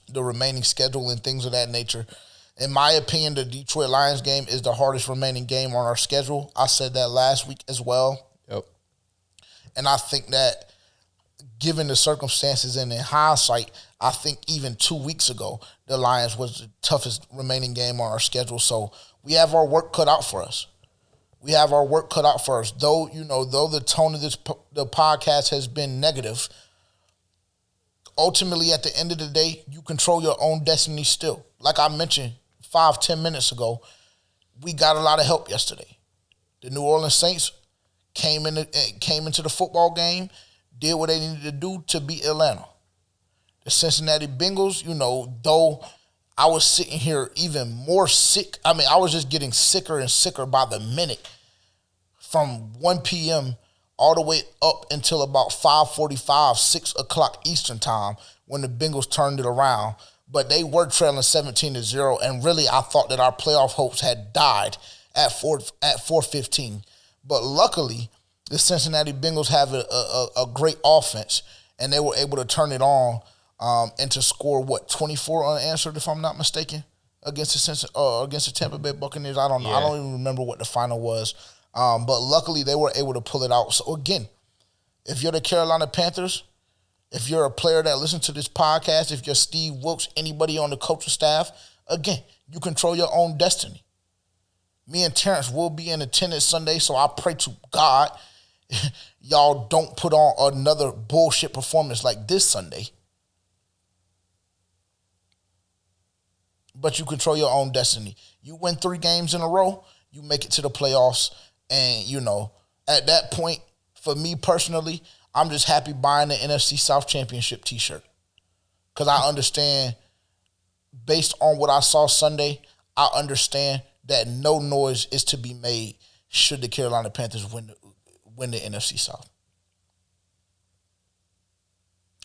the remaining schedule and things of that nature. In my opinion, the Detroit Lions game is the hardest remaining game on our schedule. I said that last week as well. Yep. And I think that given the circumstances and in hindsight, I think even 2 weeks ago, the Lions was the toughest remaining game on our schedule. So we have our work cut out for us. Though the tone of the podcast has been negative, ultimately at the end of the day, you control your own destiny still. Like I mentioned 5-10 minutes ago, we got a lot of help yesterday. The New Orleans Saints came into the football game, did what they needed to do to beat Atlanta. The Cincinnati Bengals, though I was sitting here even more sick. I mean, I was just getting sicker and sicker by the minute from 1 p.m. all the way up until about 5:45, 6 o'clock Eastern time when the Bengals turned it around. But they were trailing 17-0, and really I thought that our playoff hopes had died at 4:15. But luckily, the Cincinnati Bengals have a great offense, and they were able to turn it on and to score, 24 unanswered, if I'm not mistaken, against the Tampa Bay Buccaneers. I don't know. Yeah. I don't even remember what the final was. But luckily, they were able to pull it out. So, again, if you're the Carolina Panthers, if you're a player that listens to this podcast, if you're Steve Wilkes, anybody on the coaching staff, again, you control your own destiny. Me and Terrence will be in attendance Sunday, so I pray to God y'all don't put on another bullshit performance like this Sunday. But you control your own destiny. You win 3 games in a row, you make it to the playoffs, and, at that point, for me personally, I'm just happy buying the NFC South Championship t-shirt. Because I understand, based on what I saw Sunday, I understand that no noise is to be made should the Carolina Panthers win the NFC South.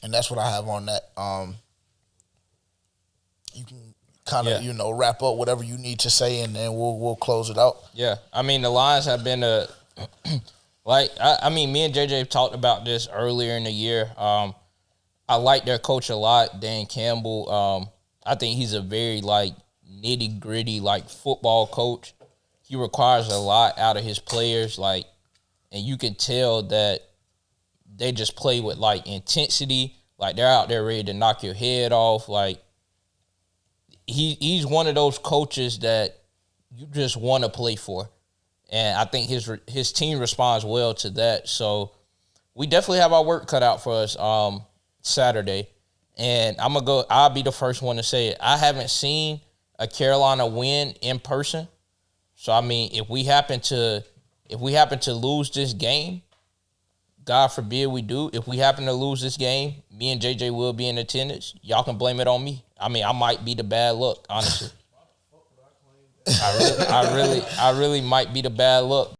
And that's what I have on that. You can kind of, wrap up whatever you need to say, and then we'll close it out. Yeah, I mean, the Lions have been me and JJ talked about this earlier in the year. I like their coach a lot, Dan Campbell. I think he's a very, nitty gritty, football coach. He requires a lot out of his players, and you can tell that they just play with intensity. They're out there ready to knock your head off. He's one of those coaches that you just want to play for, and I think his team responds well to that. So we definitely have our work cut out for us Saturday, and I'll be the first one to say it. I haven't seen a Carolina win in person, so I mean, if we happen to lose this game, God forbid we do. If we happen to lose this game, me and JJ will be in attendance. Y'all can blame it on me. I mean, I might be the bad luck, honestly. I really might be the bad luck.